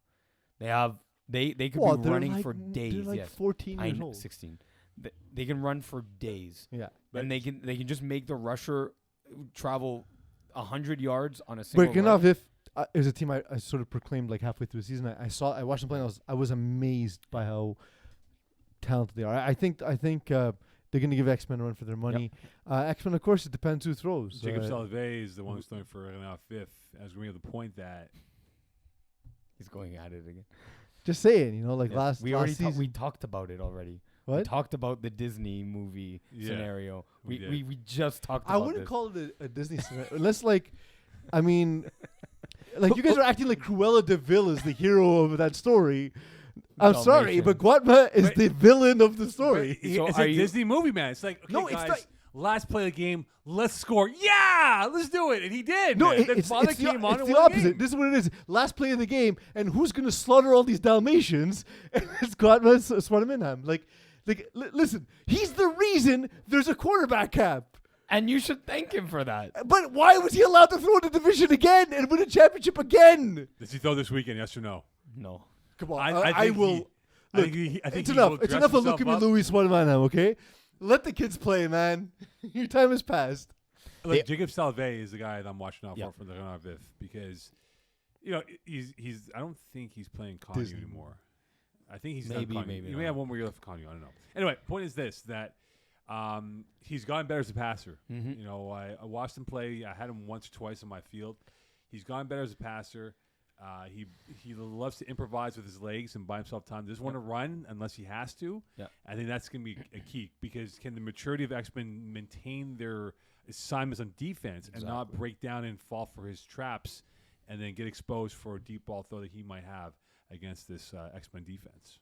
They could be running for days. They're like yes. 14 years I know, old. 16. They can run for days, Yeah. and they can just make the rusher travel 100 yards on a single But Ganav, run. if is a team I sort of proclaimed like halfway through the season. I watched them play. And I was amazed by how talented they are. I think they're going to give X-Men a run for their money. X-Men, of course, it depends who throws. Jacob Salve is the one who's throwing for Renard Vif, as we have the point that He's going at it again. Just saying, like Yes. last season. We talked about it already. We What? talked about the Disney movie Yeah, scenario. we We did. just talked about I wouldn't this. call it a Disney scenario unless I mean, you guys are acting like Cruella de Vil is the hero of that story. I'm sorry, Dalmatian. but Guatma is But- the villain of the story. But So it's are a you- Disney movie, man. It's like, okay, No, it's guys, not- last play of the game, let's score. Yeah, let's do it. And he did. No, man. Then it's Father the, came on it's and the won opposite. The game. This is what it is. Last play of the game, and who's going to slaughter all these Dalmatians? And it's Guatma Swanaminham. Listen, he's the reason there's a quarterback cap. And you should thank him for that. But why was he allowed to throw in the division again and win a championship again? Does he throw this weekend? Yes or no? No. Come on, I think will. he- I Look, think he- I think it's he enough. will It's dress enough of look at me, himself up. Louis Swanaminham. Okay, let the kids play, man. Your time has passed. Look, Jacob Salve is the guy that I'm watching out Yeah. for the Renard Vif because, he's. I don't think he's playing Connie Disney. anymore. I think he's Maybe, done Connu. maybe You may not. have one more year left for Connu. I don't know. Anyway, point is this, that he's gotten better as a passer. Mhm. You know, I watched him play. I had him once or twice on my field. He's gotten better as a passer. He loves to improvise with his legs and buy himself time. Doesn't want to run unless he has to. Yeah. I think that's going to be a key, because can the maturity of X-Men maintain their assignments on defense and not Exactly. break down and fall for his traps and then get exposed for a deep ball throw that he might have against this X-Men defense?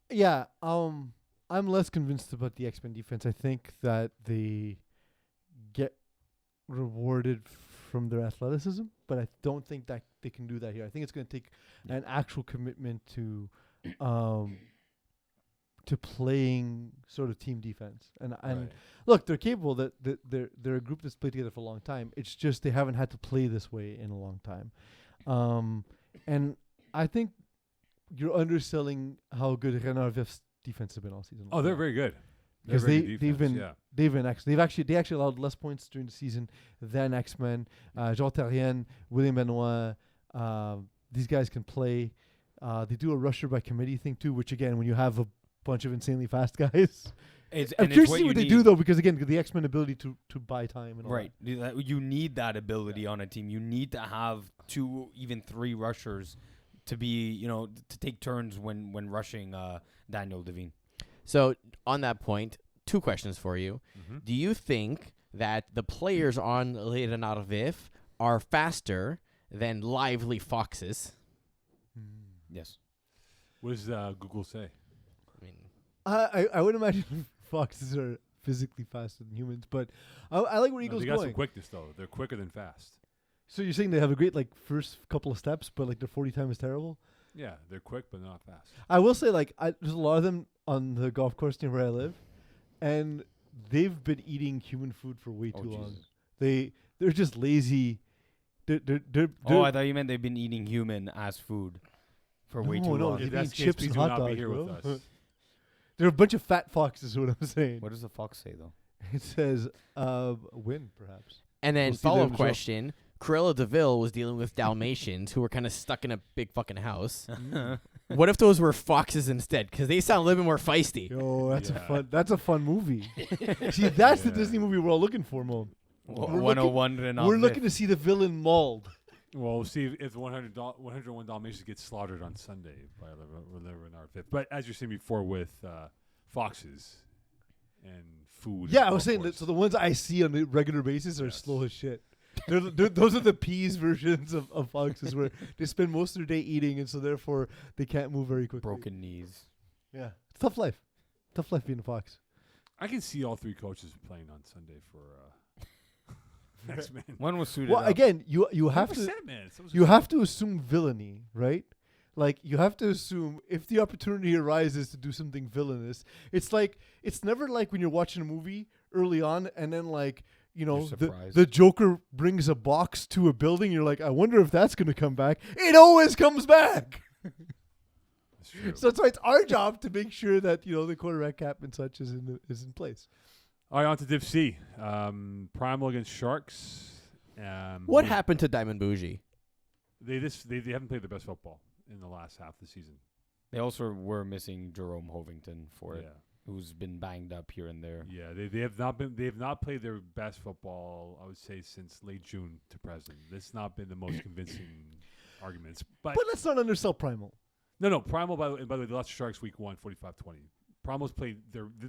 Yeah, I'm less convinced about the X-Men defense. I think that they get rewarded from their athleticism, but I don't think that they can do that here. I think it's going to take an actual commitment to playing sort of team defense. And Right. look, they're capable. That they're a group that's played together for a long time. It's just they haven't had to play this way in a long time. And I think you're underselling how good Renard Vif's defense has been all season. Oh, they're very good. They're Because very they- good they've defense, been- yeah. they actually allowed less points during the season than X-Men. Jean Terrien, William Benoit, these guys can play. They do a rusher by committee thing too, which again, when you have a bunch of insanely fast guys, I'm curious to see what they do though, because again, the X-Men ability to buy time and all Right. You need that ability on a team. You need to have 2, even 3 rushers to be, to take turns when rushing Daniel Devine. So on that point, 2 questions for you. Mm-hmm. Do you think that the players on Les Renards Vifs are faster than lively foxes? Yes. What does Google say? I mean, I would imagine foxes are physically faster than humans, but I like where No, Eagles they got some going. quickness, though. They're quicker than fast. So you're saying they have a great first couple of steps, but their 40 time is terrible? Yeah, they're quick, but not fast. I will say there's a lot of them on the golf course near where I live, and they've been eating human food for way too long. They're just lazy. They're I thought you meant they've been eating human as food for way too no, long. they If eat that's the case, chips please and do hot not be dogs, here bro. with us. They're a bunch of fat foxes, is what I'm saying. What does the fox say though? It says win, perhaps. and then We'll see them follow-up show. question. Cruella DeVille was dealing with Dalmatians who were kind of stuck in a big fucking house. What if those were foxes instead? Because they sound a little bit more feisty. Yo, Yeah. that's a fun movie. See, that's the Yeah. Disney movie we're all looking for, Mo. 101 Renault. We're looking to see the villain mauled. Well, we'll see if 101 Dalmatians get slaughtered on Sunday by Renard Fifth. But as you're saying before, with foxes and food. Yeah, and I was golf saying that. course. So the ones I see on a regular basis are Yes. slow as shit. Those are the peas versions of foxes, where they spend most of their day eating, and so therefore they can't move very quickly. broken knees. Yeah, it's tough life. Tough life being a fox. I can see all 3 coaches playing on Sunday for X-Men. One was suited Well, up. again, you have to 100%, man. So you have to assume villainy, right? You have to assume if the opportunity arises to do something villainous. It's never like when you're watching a movie early on, and then You're surprised. the Joker brings a box to a building. You're like, I wonder if that's gonna come back. It always comes back. That's true. So it's our job to make sure that the quarterback cap and such is in place. All right, on to Div C. Primal against Sharks. What happened to Diamond Bougie? They haven't played their best football in the last half of the season. They also were missing Jerome Hovington for Yeah. it, who's been banged up here and there. Yeah, they have not played their best football, I would say, since late June to present. This has not been the most convincing arguments. But let's not undersell Primal. no, Primal by the way, they lost to Sharks week 1, 45-20. Primal's played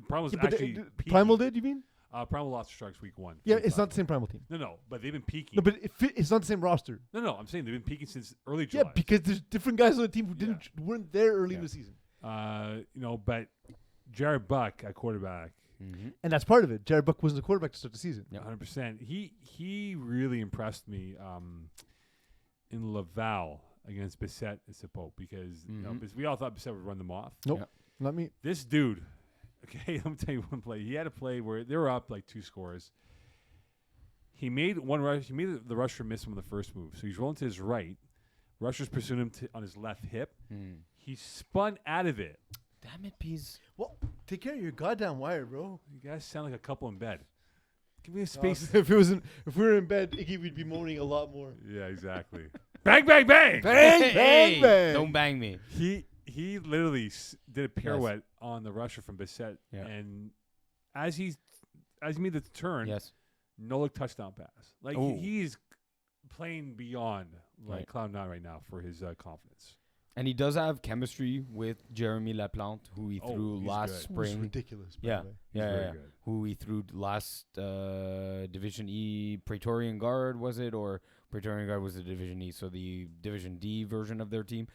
Primal's Yeah, but actually peaking. Primal did, you mean? Primal lost to Sharks week 1. Yeah, it's not the 45-20. same Primal team. No, but they've been peaking. No, but it's not the same roster. No, I'm saying they've been peaking since early July. Yeah, because there's different guys on the team who Yeah. weren't there early in Yeah. the season. But Jared Buck at quarterback, Mm-hmm. And that's part of it. Jared Buck wasn't the quarterback to start the season. Yeah. 100%. He really impressed me in Laval against Bissett and Sapo because we all thought Bissett would run them off. Nope. Yeah. Not me. This dude, okay, let me tell you one play. He had a play where they were up 2 scores. He made one rush. He made the rusher miss him on the first move. So he's rolling to his right. Rusher's pursuing him on his left hip. He spun out of it. Damn it, Peas. Well, take care of your goddamn wire, bro. You guys sound like a couple in bed. Give me a space. If we were in bed, Iggy would be moaning a lot more. Yeah, exactly. Bang, bang, bang. Bang, Hey, bang, bang. Don't bang me. he literally did a pirouette on the rusher from Bissett, Yeah. and as he made the turn, Yes. no look touchdown pass. Like Ooh. he's playing beyond like Right. cloud nine right now for his confidence. And he does have chemistry with Jeremy Laplante, who he Oh, threw he's last good. It was spring. ridiculous. By Yeah. the way. He's Yeah, very yeah. good. Who he threw last Division E Praetorian Guard, was it? Or Praetorian Guard was the Division E, so the Division D version of their team.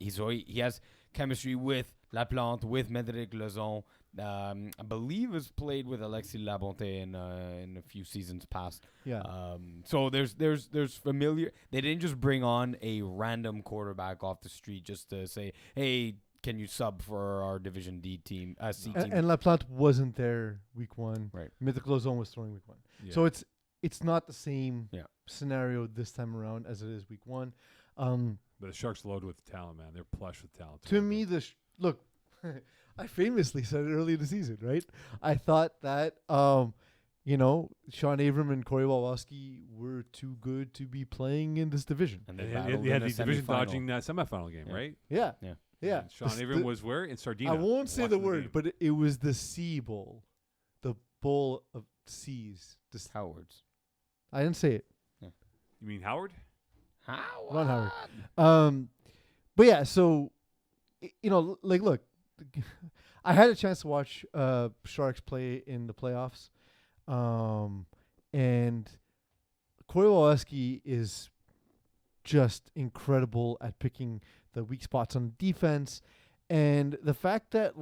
He has chemistry with Laplante, with Médéric Lezon. I believe has played with Alexis Labonte in a few seasons past. Yeah. So there's familiar. They didn't just bring on a random quarterback off the street just to say, hey, can you sub for our Division D team, C team? And Laplante wasn't there week 1. Right. Mythical Zone was throwing week 1. Yeah. So it's not the same Yeah. scenario this time around as it is week 1. But the Sharks loaded with talent, man. They're plush with talent. To me, look, I famously said it early in the season, right? I thought that, Sean Abram and Corey Walowski were too good to be playing in this division. And they battled had in the a division semifinal. dodging semifinal game, Yeah. right? Yeah. Yeah. Yeah. And Sean This- Abram the- was where in Sardinia. I won't say the watching word, game. but it was the C Bowl, the bowl of C's. Howard's. I didn't say it. You mean Howard? Howard. Ron Howard. But yeah, so look, I had a chance to watch Sharks play in the playoffs, and Corey Walowski is just incredible at picking the weak spots on defense, and the fact that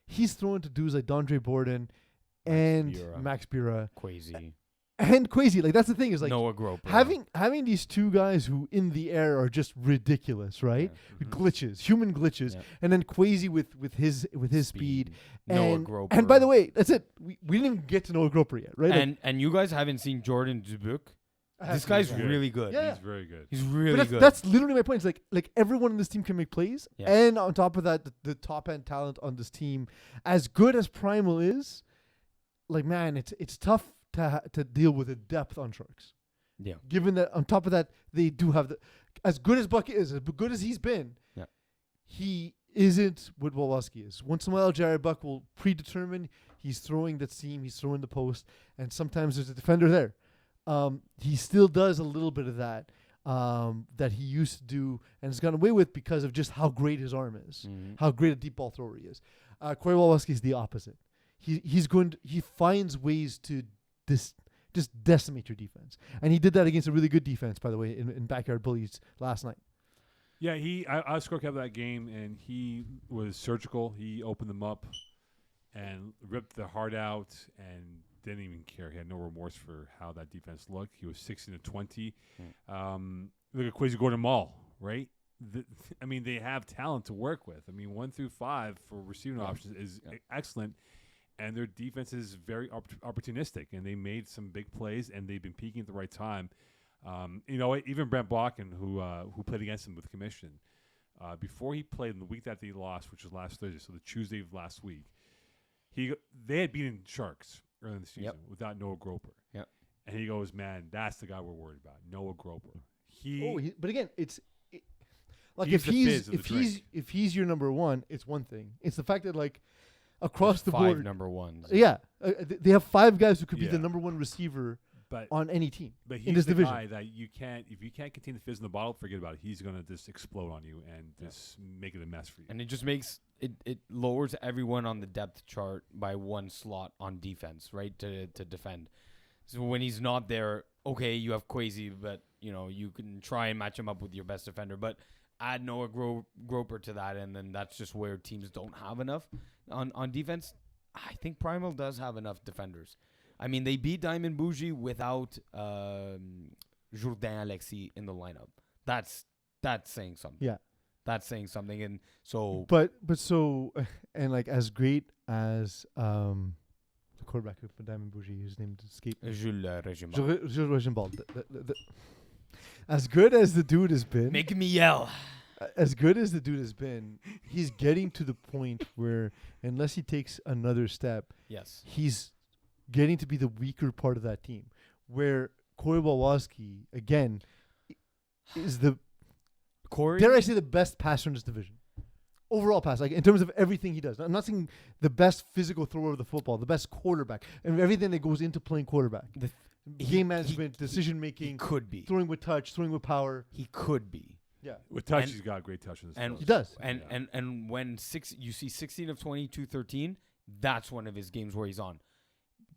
he's throwing to dudes like Dondre Borden and Bira. Max Bira Quasi. and Quasi. That's the thing is Noah Groper. having these two guys who in the air are just ridiculous, right? Yeah. Glitches, human glitches, Yeah. and then Quasi with his speed. Noah And Groper. and by the way, that's it. We didn't even get to Noah Groper yet, right? and you guys haven't seen Jordan Dubuc. I This have guy's seen good. really good. Yeah. He's very good. He's But really good. that's literally my point. It's like everyone in this team can make plays, Yeah. and on top of that, the top end talent on this team, as good as Primal is, man, it's tough to deal with the depth on Sharks. Yeah. Given that on top of that, they do have as good as Buck is, as good as he's been, Yeah. he isn't what Walowski is. Once in a while, Jared Buck will predetermine he's throwing that seam, he's throwing the post, and sometimes there's a defender there. He still does a little bit of that that he used to do and has gotten away with because of just how great his arm is, Mhm. how great a deep ball thrower he is. Corey Walowski is the opposite. He finds ways to just decimate your defense, and he did that against a really good defense, by the way, in Backyard Bullies last night. Yeah, I score kept that game, and he was surgical. He opened them up and ripped the heart out and didn't even care. He had no remorse for how that defense looked. He was 16-20. Look at Quasi Gordon-Mall, right? They have talent to work with. 1 through 5 for receiving options is excellent, and their defense is very opportunistic, and they made some big plays, and they've been peaking at the right time. Even Brent Bakken, who played against him with commission, before he played in the week that they lost, which was last Thursday, so the Tuesday of last week, they had beaten Sharks early in the season without Noah Groper. Yep. And he goes, man, that's the guy we're worried about, Noah Groper. But again, He's if the he's fizz of the drink. if he's your number one, it's one thing. It's the fact that across the 5 board, number ones. they have 5 guys who could be Yeah. the number one receiver But on any team But he's in this the division. guy that if you can't contain the fizz in the bottle, forget about it. He's gonna just explode on you and just make it a mess for you. And it just makes it lowers everyone on the depth chart by 1 slot on defense, right? To defend. So when he's not there, okay, you have Quasi, but you can try and match him up with your best defender, but add Noah Groper to that, and then that's just where teams don't have enough on defense. I think Primal does have enough defenders. They beat Diamond Bougie without Jourdain Alexis in the lineup. That's saying something. Yeah. That's saying something. And so But so and as great as the quarterback for Diamond Bougie, his name escaped me. Jules Regiment. Jules Regimbald. As good as the dude has been, Making me yell. as good as the dude has been, he's getting to the point where unless he takes another step, Yes. he's getting to be the weaker part of that team. Where Corey Walowski again is the Corey, dare I say, the best passer in this division. Overall pass, like in terms of everything he does. I'm not saying the best physical thrower of the football, the best quarterback, and everything that goes into playing quarterback. Game management, decision he making, could be. throwing with touch, throwing with power. He could be. Yeah, With touch, And- he's got great touch in this. and post. he does. And Yeah. and when you see 16 of 22, 13, that's one of his games where he's on.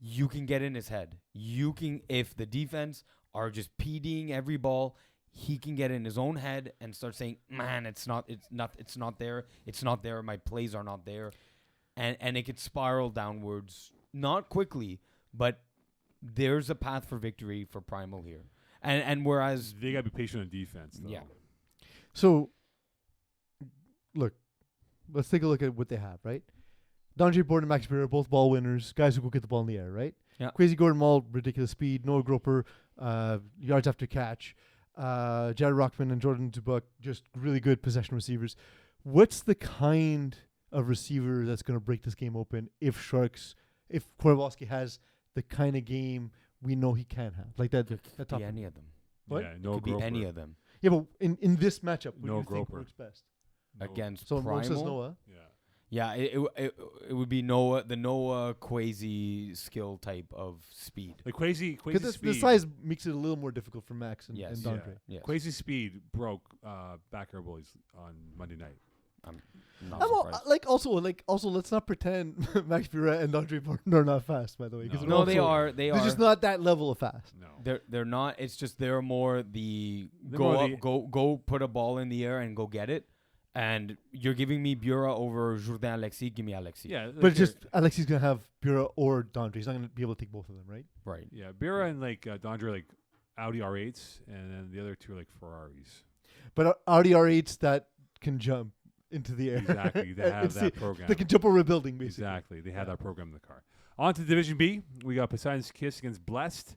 You can get in his head. You can, if the defense are just PDing every ball, he can get in his own head and start saying, "Man, it's not there. My plays are not there," and it could spiral downwards, not quickly, but there's a path for victory for Primal here. And whereas, They got to be patient on defense, though. yeah, So, look, let's take a look at what they have, right? Dondre Board and Max Brewer, both ball winners, guys who go get the ball in the air, right? Yeah. Crazy Gordon Mall, ridiculous speed. Noah Groper, yards after catch. Jared Rockman and Jordan Dubuck, just really good possession receivers. What's the kind of receiver that's going to break this game open if Kowalski has the kind of game we know he can have? Like that could top be end. any of them. What? Yeah, no Could be Groper. any of them Yeah, but in this matchup, what do No you think Groper. works best? No. against So Mo says Primal. Noah. Yeah. Yeah, it would be the Noah Quasi skill type of speed. Like Quasi Because speed. the size makes it a little more difficult for Max and, Yes. and Yeah. Dondre. Yes. Quasi speed broke backyard bullies on Monday night. I'm not I'm surprised. also let's not pretend Max Pura and Dondre Parton are not fast, by the way. 'cause No. they're No, they also- are. They They're are. just not that level of fast. No. They're not. It's just they're more the They're go more up, the- go put a ball in the air and go get it. And you're giving me Bura over Jourdain Alexis. Give me Alexis. Yeah. But it's just Alexis gonna have Pura or Dondre. He's not gonna be able to take both of them, right? Right. Yeah, Bira and Dondre like Audi R8s, and then the other two are like Ferraris. But Audi R8s that can jump into the air. Exactly, they have that program. They can jump over a building, basically. Exactly, they have Yeah. that program in the car. On to Division B, we got Poseidon's Kiss against Blessed.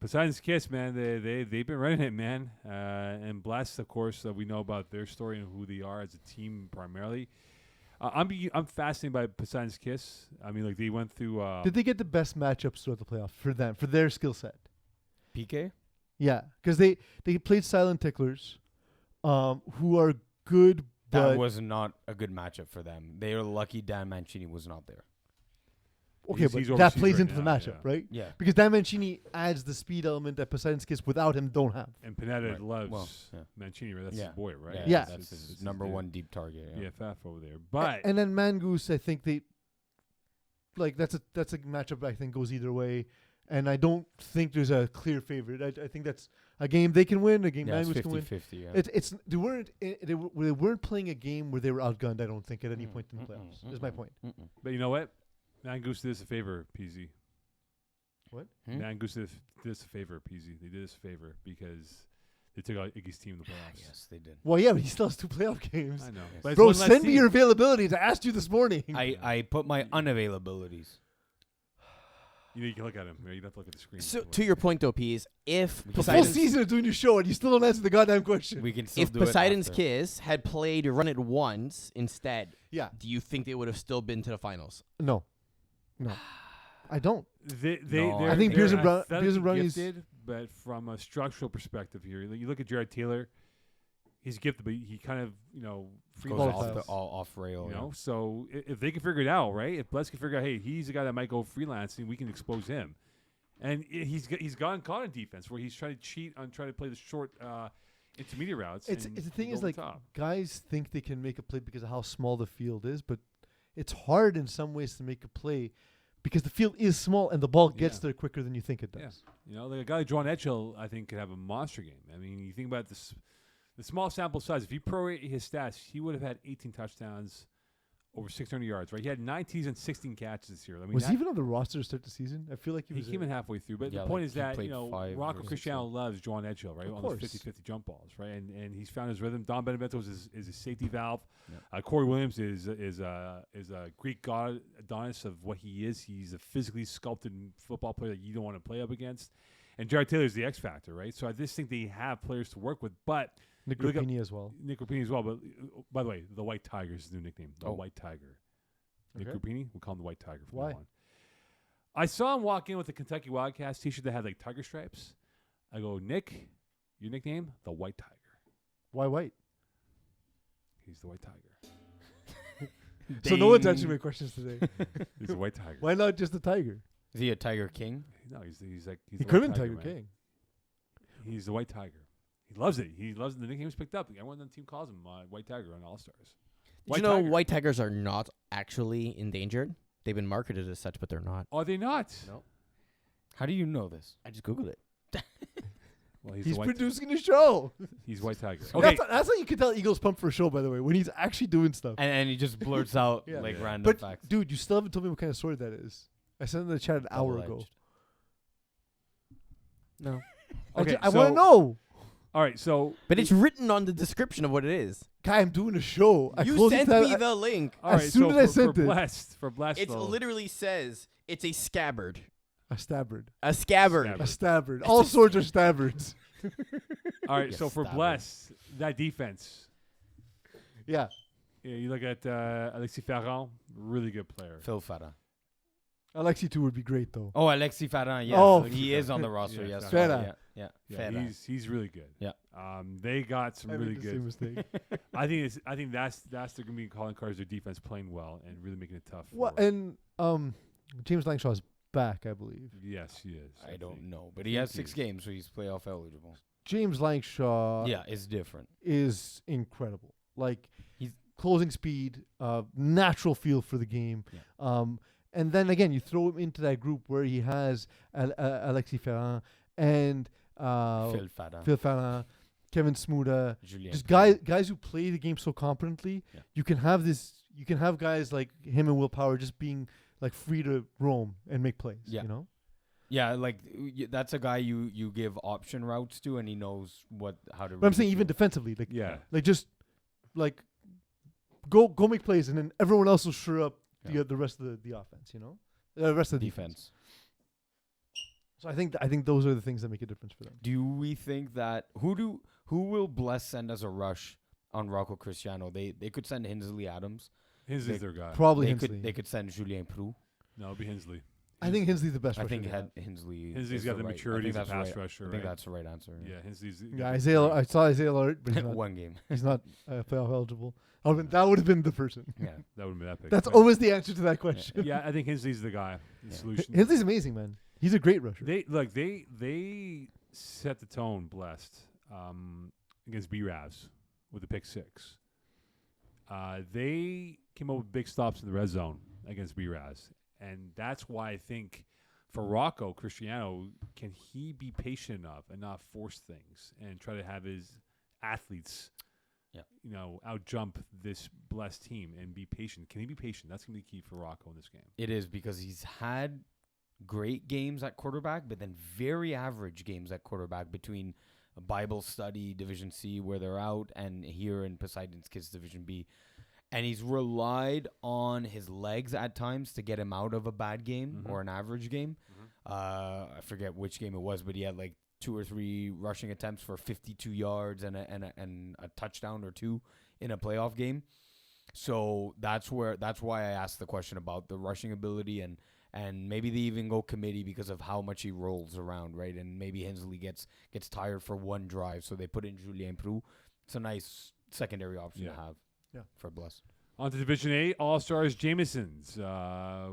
Poseidon's Kiss, man, they've been running it, man. And Blessed, of course, we know about their story and who they are as a team primarily. I'm fascinated by Poseidon's Kiss. I mean, like they went through. Did they get the best matchups throughout the playoffs for them, for their skill set? PK. Yeah, because they played Silent Ticklers, who are good, That but was not a good matchup for them. They are lucky Dan Mancini was not there. okay, He's but overseas that plays right into the now, matchup, yeah. right? Yeah. Because Dan Mancini adds the speed element that Poseidon's Kiss without him don't have. And Panetta Right. loves Well, yeah. Mancini, right? That's Yeah. his boy, right? Yeah. That's It's his number dude. one deep target. Yeah. BFF over there. But And then Mangoose, I think they like that's a matchup I think goes either way, and I don't think there's a clear favorite. I think that's a game they can win, a game Yeah, it's Mangoose can win. 50-50. Yeah. It's they weren't playing a game where they were outgunned. I don't think at any point in the playoffs. Is my point. But you know what? Mangoose did us a favor, PZ. What? Hmm? Mangoose did us a favor, PZ. They did us a favor because they took out Iggy's team in the playoffs. Yes, they did. Well, yeah, but he still has 2 playoff games. I know. Yes. But it's Bro, one less send me team. your availabilities. I asked you this morning. I put my unavailabilities. You know, you can look at him. You don't have to look at the screen. So to your point, though, Pease, if We the full Poseidon's, season of doing your show and you still don't answer the goddamn question. We can still if do it Poseidon's after. Kiss had played Run It once instead, Yeah. do you think they would have still been to the finals? No. I don't. No, I think Beers and they're Brownies- gifted, but from a structural perspective here, you look at Jared Taylor. He's gifted, but he kind of free Goes Volatile. off, lances. off rail. You know, so if they can figure it out, right? If Bless can figure out, hey, he's the guy that might go freelancing, we can expose him. And he's gotten caught in defense where he's trying to cheat on trying to play the short intermediate routes. It's and the thing go is over like the top. guys think they can make a play because of how small the field is, but it's hard in some ways to make a play because the field is small and the ball gets Yeah. there quicker than you think it does. Yeah. Like a guy like John Etchell, I think, could have a monster game. I mean, you think about this, the small sample size. If you prorate his stats, he would have had 18 touchdowns, over 600 yards, right? He had 9 TDs and 16 catches this year. I mean, Was he even on the roster to start the season? I feel like he he was. came in halfway through. But Yeah, the point like is he that, played 5 Rocco or 6, Cristiano loves John Edgehill, right? Of On course. those 50-50 jump balls, right? And he's found his rhythm. Don Benevento is his safety valve. Yeah. Corey Williams is a Greek god Adonis of what he is. He's a physically sculpted football player that you don't want to play up against. And Jared Taylor is the X factor, right? So I just think they have players to work with, but Nick look up- Rapini as well. Nick Rapini as well. But by the way, the White Tiger is his new nickname. The Oh. White Tiger. Nick Okay. Rapini, we'll call him the White Tiger from Why? now on. I saw him walk in with a Kentucky Wildcats t-shirt that had like tiger stripes. I go, Nick, Your nickname, the White Tiger. Why white? He's the White Tiger. So no one's answering my questions today. He's the White Tiger. Why not just the tiger? Is he a Tiger King? No, he's like he's He the could White have been Tiger man. King. He's the White Tiger. He loves it. He loves the nickname was picked up. Everyone on the team calls him White Tiger on All Stars. Did you know white tigers are not actually endangered? They've been marketed as such, but they're not. Are they not? No. How do you know this? I just Googled it. Well, He's the white producing a show. He's White Tiger. Okay. That's how you can tell Eagles pumped for a show, by the way, when he's actually doing stuff. And he just blurts out Yeah. like Yeah. random But, facts. dude, you still haven't told me what kind of sword that is. I sent it in the chat an hour ago. Double-edged. No. Okay, I want to know. All right, so But it's written on the description of what it is. Guy, I'm doing a show. I You closed sent it me the link. all as right, soon so as I for sent it. blessed, It though, literally says it's a scabbard. A stabard. A scabbard. Scabbard. A stabard. All swords are stabbards. all right, You so for stabber. blessed, that defense. Yeah. Yeah, you look at Alexis Ferrand, really good player. Phil Farah. Alexi too would be great, though. Oh, Alexis Farah. Yes, Oh, he is on the roster. Yeah, Yes, Farah. Yeah, Yeah, Farah. he's really good. Yeah. They got some I really made the same good. mistake. I think that's they're gonna be calling cards. Their defense playing well and really making it tough. What? for- And James Langshaw's back, I believe. yes, he is. I don't think. know, but he has think 6 he's- games, so he's playoff eligible. James Langshaw Yeah, it's different. is incredible. Like He's- closing speed, natural feel for the game. Yeah. And then again, you throw him into that group where he has Alexis Ferrand and Phil Farah. Phil Farah, Kevin Smuda, Julien just Poulin. guys who play the game so competently. Yeah. You can have guys like him and Will Power just being like free to roam and make plays. Yeah. You know. Yeah, like that's a guy you give option routes to, and he knows how to. But I'm saying read even you. defensively, like Yeah. just like go make plays, and then everyone else will shore up Yeah. the rest of the offense. You know, the rest of the defense. defense. So I think those are the things that make a difference for them. Do we think that who will Bless send as a rush on Rocco Cristiano? They could send Hinsley Adams. Hinsley's They- their guy. Probably They Hinsley. could send Julien Prou. No, it'll be Hinsley. I think Hinsley's the best. I rusher think they have. Hinsley. Hinsley's is got the right- maturity as a that's pass right. rusher. I think right? that's the right answer. Yeah, Hinsley's. Yeah, I saw Isaiah Lard, but he's not, One game. he's not playoff eligible. That would have been the person. Yeah. That would have been epic. That's But- always the answer to that question. Yeah, I think Hinsley's the guy. The Yeah. solution. Hinsley's amazing, man. He's a great rusher. They set the tone, blessed, against B-Ravs with the pick 6. They came up with big stops in the red zone against B-Ravs, and that's why I think for Rocco Cristiano, can he be patient enough and not force things and try to have his athletes, out jump this blessed team and be patient? Can he be patient? That's gonna be key for Rocco in this game. It is, because he's had great games at quarterback, but then very average games at quarterback between a Bible study, Division C, where they're out, and here in Poseidon's Kids Division B. And he's relied on his legs at times to get him out of a bad game Mhm. or an average game. I forget which game it was, but he had like 2 or 3 rushing attempts for 52 yards and a touchdown or 2 in a playoff game. So that's why I asked the question about the rushing ability, and maybe they even go committee because of how much he rolls around, right? And maybe Hinsley gets tired for one drive, so they put in Julien Prou. It's a nice secondary option to have for Bless. On to Division A, All-Stars Jamesons.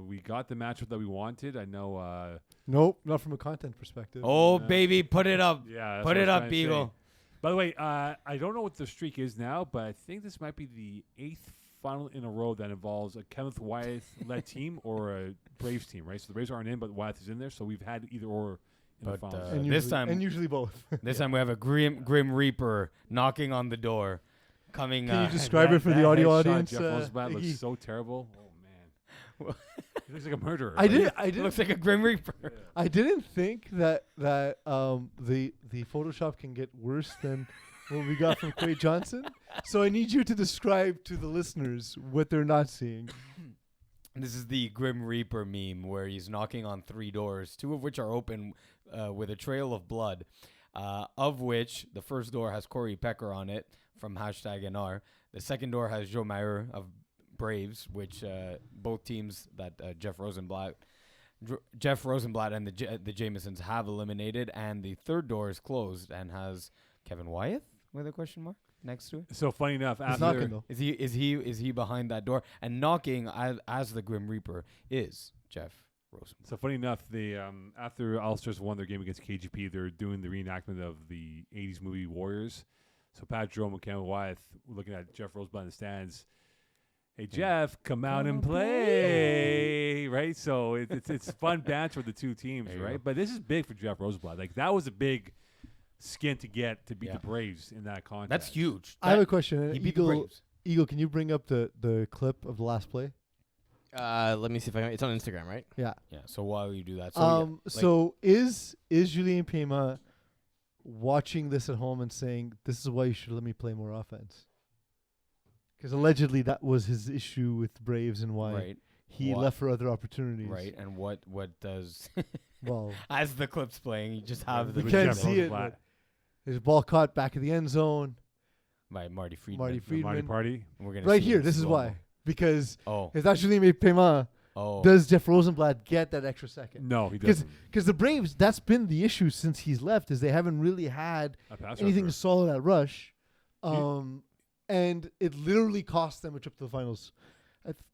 We got the matchup that we wanted. I know. Nope, not from a content perspective. Oh, Yeah. baby, put it up. Yeah, that's Put what I it was up, trying to say. Beagle. By the way, I don't know what the streak is now, but I think this might be the 8th final in a row that involves a Kenneth Wyeth-led team or a Braves team, right? So the Braves aren't in, but Wyeth is in there. So we've had either or in the But, finals. And this usually, time- and usually both. This time we have a Grim Reaper knocking on the door. Coming. Can you And describe it for the that audio headshot audience, Jeff Rosenblatt looks Iggy? so terrible. Oh man, he looks like a murderer. I right? didn't. looks like a Grim Reaper. I didn't think that the Photoshop can get worse than what we got from Quay Johnson. So I need you to describe to the listeners what they're not seeing. This is the Grim Reaper meme where he's knocking on 3 doors, 2 of which are open with a trail of blood, of which the first door has Corey Pecker on it from #NR. The second door has Joe Mayer of Braves, which both teams that Jeff Rosenblatt and the Jamesons have eliminated, and the third door is closed and has Kevin Wyeth with a question mark next to it. So funny enough, He's knocking though. Is he behind that door? And knocking as the Grim Reaper is Jeff Rosenblatt. So funny enough, they after All-Stars won their game against KGP, they're doing the reenactment of the '80s movie Warriors. So Pat Jerome and Kevin Wyeth were looking at Jeff Rosenblatt in the stands. Hey Jeff, come out and play, right? So it's fun banter with the two teams, There you right? go. But this is big for Jeff Rosenblatt. Like that was a big skin to get to beat Yeah. the Braves in that contest. That's huge. I have a question. He beat the Braves. Eagle, can you bring up the clip of the last play? Let me see if I can. It's on Instagram, right? Yeah. Yeah. So while you do that, so So is Julien Pema watching this at home and saying, "This is why you should let me play more offense"? Because allegedly that was his issue with the Braves and why right, he What- left for other opportunities. right, and what does Well, as the clip's playing, you just have the we With can't Jeff see it. Rosenblatt, But his ball caught back of the end zone. by Marty Friedman. Marty the Marty Friedman. Party. We're gonna Right see here. it This is slow-mo. why. Because Oh, if that's Julien Pema, oh, does Jeff Rosenblatt get that extra second? No, he 'Cause- doesn't. Because the Braves, that's been the issue since he's left, is they haven't really had A pass anything rusher. solid at rush. You- And it literally cost them a trip to the finals.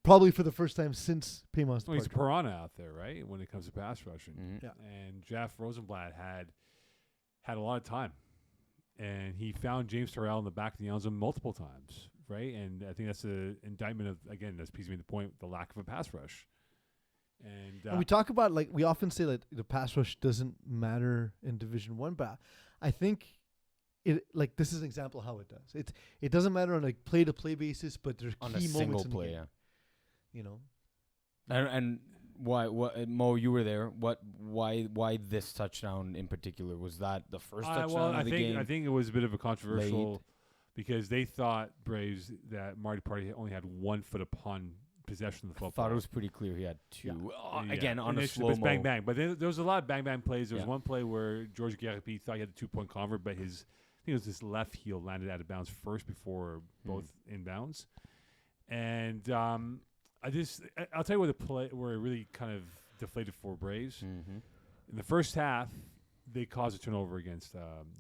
Probably for the first time since Pema's Well, he's a departure. piranha out there, right? When it comes to pass rushing. mhm. Yeah. And Jeff Rosenblatt had a lot of time, and he found James Terrell in the back of the end zone multiple times, right? And I think that's an indictment of, again, that's piecing me the point, the lack of a pass rush. And, And we talk about, like, we often say that the pass rush doesn't matter in Division One, but I think this is an example of how it does. It doesn't matter on a play-to-play basis, but there's On key a moments single in play, the yeah. game. You know, And why? What Mo? You were there. Why this touchdown in particular? Was that the first touchdown well, of the game? I think it was a bit of a controversial because they thought Braves that Marty Party only had 1 foot upon possession of the I football. thought it was pretty clear he had two. Yeah. Again, on a Initially, slow it was bang bang, but there was a lot of bang bang plays. There was Yeah. one play where George Garipi thought he had a 2-point convert, but I think it was his left heel landed out of bounds first before both inbounds. And I'll tell you where the play where it really kind of deflated for Braves. Mm-hmm. In the first half, they caused a turnover against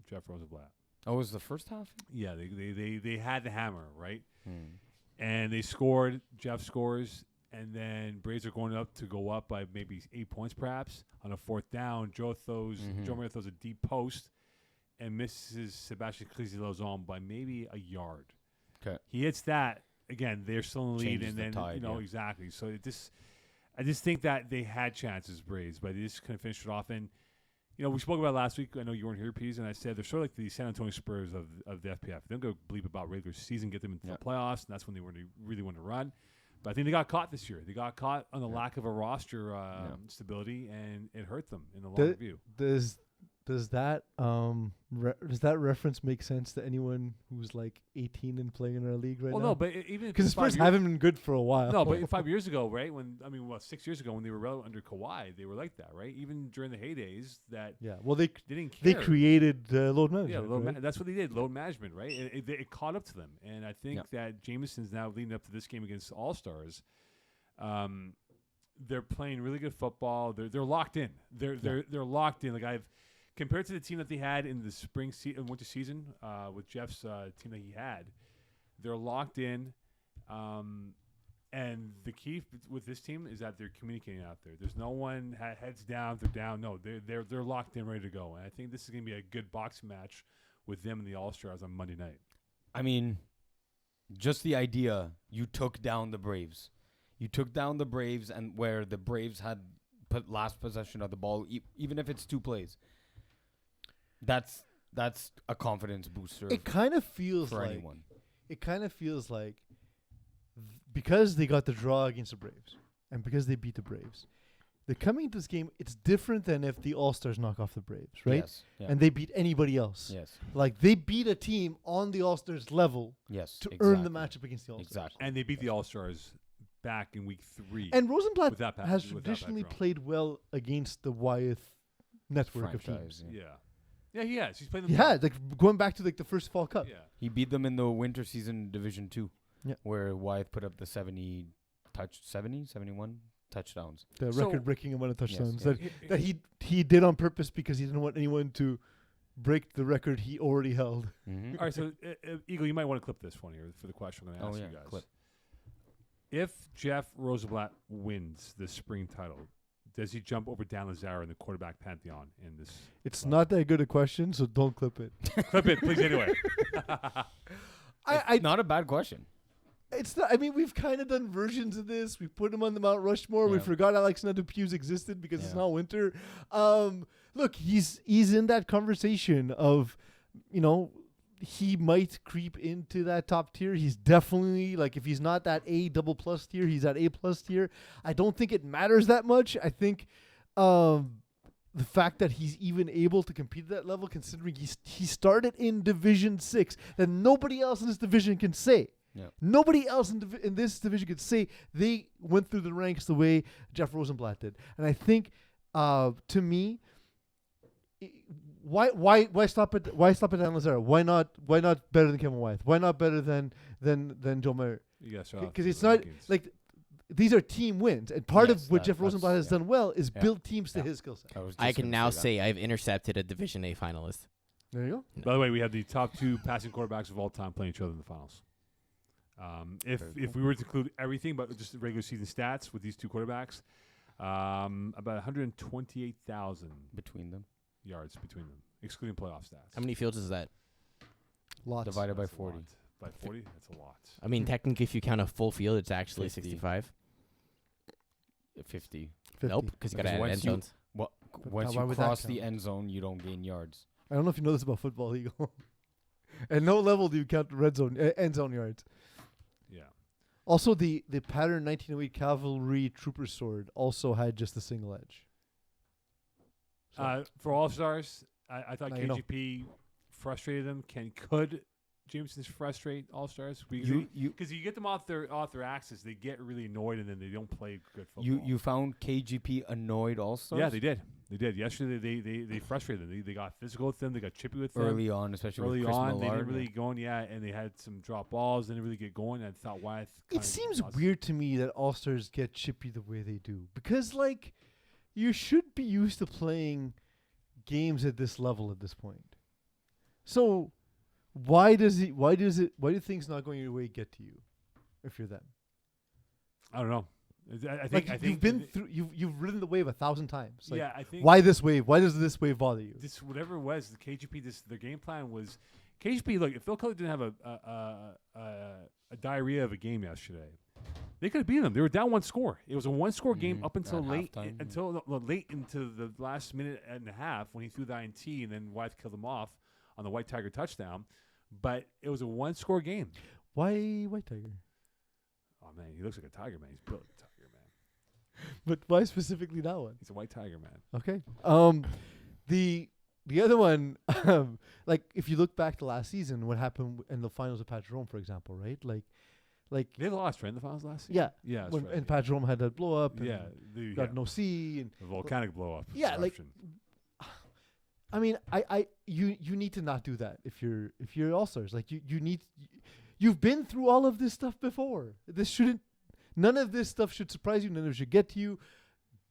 Jeff Rosenblatt. Oh, it was the first half? Yeah, they had the hammer, right? Hmm. And they scored. Jeff scores, and then Braves are going up by maybe 8 points, perhaps on a 4th down. Joe Maria throws a deep post, and misses Sebastian Clizy-Lozon by maybe a yard. Okay. He hits that again. They're still in the lead, Changes and the then tide, yeah. exactly. So I just think that they had chances, Braves, but they just couldn't finish it off. And we spoke about it last week. I know you weren't here, Pease, and I said they're sort of like the San Antonio Spurs of the FPF. They don't go bleep about regular season, get them into the playoffs, and that's when they really want to run. But I think they got caught this year. They got caught on the lack of a roster stability, and it hurt them in the long view. Does that reference make sense to anyone who's like 18 and playing in our league right now? Well, no, but even because the Spurs haven't been good for a while. No, but 5 years ago, right? 6 years ago when they were under Kawhi, they were like that, right? Even during the heydays, that Well, they didn't they care. Load management. Yeah, right? that's what they did, load management, right? It caught up to them, and I think that Jameson's now leading up to this game against All Stars. They're playing really good football. They're locked in. They're locked in. Like compared to the team that they had in the winter season with Jeff's team that he had, they're locked in. And the key with this team is that they're communicating out there. There's no one heads down. They're down. No, they're locked in, ready to go. And I think this is going to be a good boxing match with them and the All Stars on Monday night. I mean, just the idea you took down the Braves. You took down the Braves, and where the Braves had put last possession of the ball, even if it's 2 plays. That's a confidence booster. It kind of feels for like anyone. It kind of feels like because they got the draw against the Braves and because they beat the Braves, they're coming into this game. It's different than if the All Stars knock off the Braves, right? Yes. Yeah. And they beat anybody else. Yes. Like they beat a team on the All Stars level Yes. to exactly. earn the matchup against the All Stars. Exactly. And they beat the All Stars back in week 3. And Rosenblatt With that has with that traditionally background. played well against the Wyeth network of Franchise, teams. yeah. Yeah, he has. He's played them. Yeah, well. like going back to like the first Fall Cup. Yeah. He beat them in the winter season Division 2. Yeah. Where Wyeth put up the 71 touchdowns. The So- record-breaking amount of touchdowns yeah. that he did on purpose because he didn't want anyone to break the record he already held. Mm-hmm. All right, so Eagle, you might want to clip this one here for the question I'm going to ask you guys. Clip. If Jeff Rosenblatt wins the spring title, does he jump over Dan Lazaro in the quarterback pantheon in this? It's not that good a question, so don't clip it. Clip it, please, anyway. Not a bad question. It's not. I mean, we've kind of done versions of this. We put him on the Mount Rushmore. We Yeah. forgot Alexander Pughes existed because it's Yeah. not winter. Look, he's in that conversation of, he might creep into that top tier. He's definitely if he's not that A double plus tier, he's at A plus tier. I don't think it matters that much. I think the fact that he's even able to compete at that level, considering he started in Division 6, that nobody else in this division can say. Yeah. Nobody else in this division could say they went through the ranks the way Jeff Rosenblatt did. And I think, to me, why stop at Dan Lazaro? Why not better than Kevin Wyeth? Why not better than Joe Mayer? Because it's not these are team wins, and part of what Jeff Rosenblatt has done well is build teams to his skill set. I can now say I've intercepted a Division A finalist. There you go. By the way, we have the top 2 passing quarterbacks of all time playing each other in the finals. If we were to include everything but just the regular season stats with these 2 quarterbacks, about 128,000 between them. yards between them, excluding playoff stats. How many fields is that? Lots. Divided by That's a 40. lot. By 40? That's a lot. I mean, technically, if you count a full field, it's actually 50. 65. 50. 50. Nope, because you got to Because add once end you- zones. Once why you would that cross the count? end zone, you don't gain yards. I don't know if you know this about football, Eagle. At no level do you count red zone end zone yards. Yeah. Also, the pattern 1908 cavalry trooper sword also had just a single edge. So, For All Stars, I thought Now you know. KGP frustrated them. Could Jameson's frustrate All Stars? You Because you get them off their axis, they get really annoyed and then they don't play good football. you found KGP annoyed all-stars? Yeah, they did. They did. Yesterday, they frustrated them. They got physical with them. They got chippy with them. Early on, especially Early with Chris on, Millard. they didn't really go in, and they had some drop balls. They didn't really get going. I thought Wyeth. it seems weird to me that all stars get chippy the way they do, because you should be used to playing games at this level at this point. So why do things not going your way get to you if you're them? I don't know. I think you've been through, you've ridden the wave 1,000 times. yeah, I think Why this wave? Why does this wave bother you? this whatever it was, the KGP. Their game plan was KGP. Look, if Phil Cutler didn't have a diarrhea of a game yesterday, they could have beaten them. They were down 1 score. It was a 1-score game up until At late, halftime, late into the last minute and a half when he threw the INT, and then Wyeth killed him off on the White Tiger touchdown. But it was a 1-score game. Why White Tiger? Oh man, he looks like a tiger man. He's built like a tiger man. But why specifically that one? He's a white tiger man. Okay. The other one, if you look back to last season, what happened in the finals of Pat Jerome, for example, right? They lost, right, in the finals last season? Yeah. Yeah, that's When, right. and Pat Jerome had that blow up. Yeah, And got no C. And the volcanic blow up. Yeah, eruption. I mean, you need to not do that if you're all stars. You've been through all of this stuff before. None of this stuff should surprise you. None of it should get to you.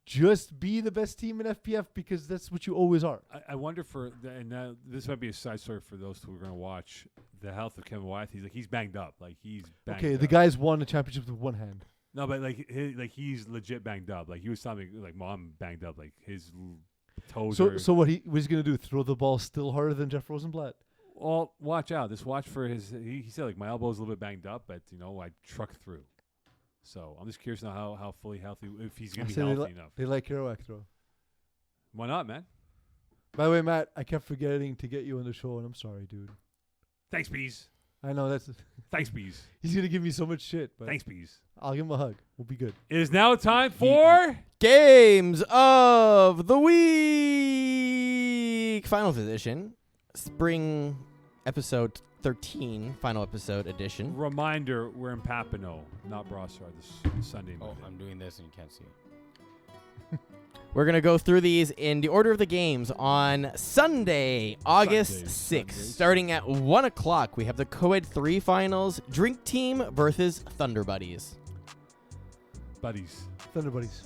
Just be the best team in FPF because that's what you always are. I wonder this might be a side story for those who are going to watch the health of Kevin Wyeth. He's banged up. He's banged Okay, up. the guy's won a championship with one hand. No, but he's legit banged up. He was telling me Mom banged up. His toes. So what he was going to do? Throw the ball still harder than Jeff Rosenblatt? Well, watch out. Just watch for his. He said my elbow's a little bit banged up, but I truck through. So I'm just curious now how fully healthy, if he's going to be healthy enough. They like Kerouac throw. Why not, man? By the way, Matt, I kept forgetting to get you on the show, and I'm sorry, dude. Thanks, Bees. I know Thanks, Bees. he's gonna give me so much shit, but Thanks, Bees. I'll give him a hug. We'll be good. It is now time for Games of the Week! Finals edition. Spring episode 13, final episode edition. reminder. We're in Papineau, not Brossard, this Sunday. Oh, Monday. I'm doing this and you can't see it. We're going to go through these in the order of the games on Sunday, August 6th. Sundays. Starting at 1 o'clock, we have the Co-Ed 3 finals, Drink Team versus Thunder Buddies. Buddies. Thunder Buddies.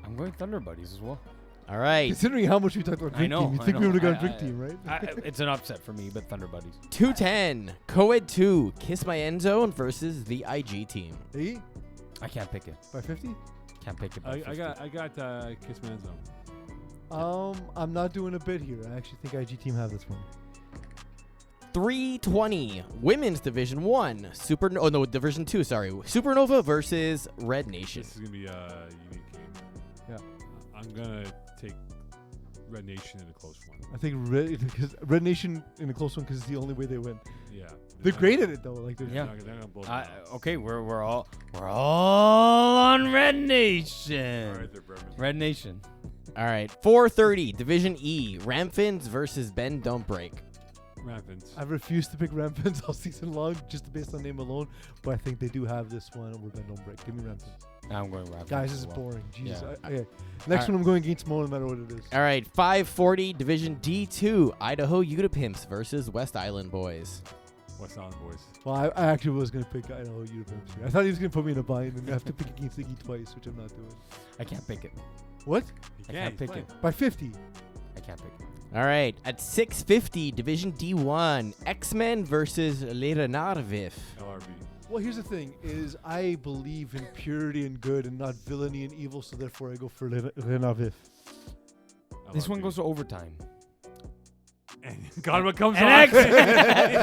I'm going Thunder Buddies as well. All right. Considering how much we talked about I Drink know, Team, you I think we know. would have gone I- Drink I- Team, right? It's an upset for me, but Thunder Buddies. 210. Co-ed 2. Kiss My End Zone versus the IG team. Hey, I can't pick it. by 50? Can't pick it. by I 50. got Kiss Man Zone. I'm not doing a bit here. I actually think IG Team have this one. 320. Women's Division 1. Division 2, sorry. Supernova versus Red Nation. This is gonna be a unique game. Yeah. I'm gonna take Red Nation in a close one. I think Red Nation in a close one because it's the only way they win. Yeah. They're great at it though. Like they're Yeah. They're gonna blow them out. Okay, we're all on Red Nation. All right, they're Bremen. Red Nation. All right. 430. Division E. Ramfins versus Ben Don't Break. Rampants. I've refused to pick Rampants all season long just based on name alone, but I think they do have this one over Ben Don't Break. Give me Rampants. I'm going Raptors. Guys, this as is well. boring. Jesus. Yeah. Okay. Next one I'm going against Mo no matter what it is. All right. 540. Division D2. Idaho Utapimps versus West Island Boys. West Island Boys. Well, I actually was going to pick Idaho Utapimps here. I thought he was going to put me in a bind and I have to pick against Iggy twice, which I'm not doing. I can't pick it. What? You I can't pick it. By 50. I can't pick it. All right. At 650. Division D1. X-Men versus Les Renards Vifs. LRB. Well, here's the thing: is I believe in purity and good, and not villainy and evil. So therefore, I go for Renavif. This one goes to overtime. And Godwin comes And on.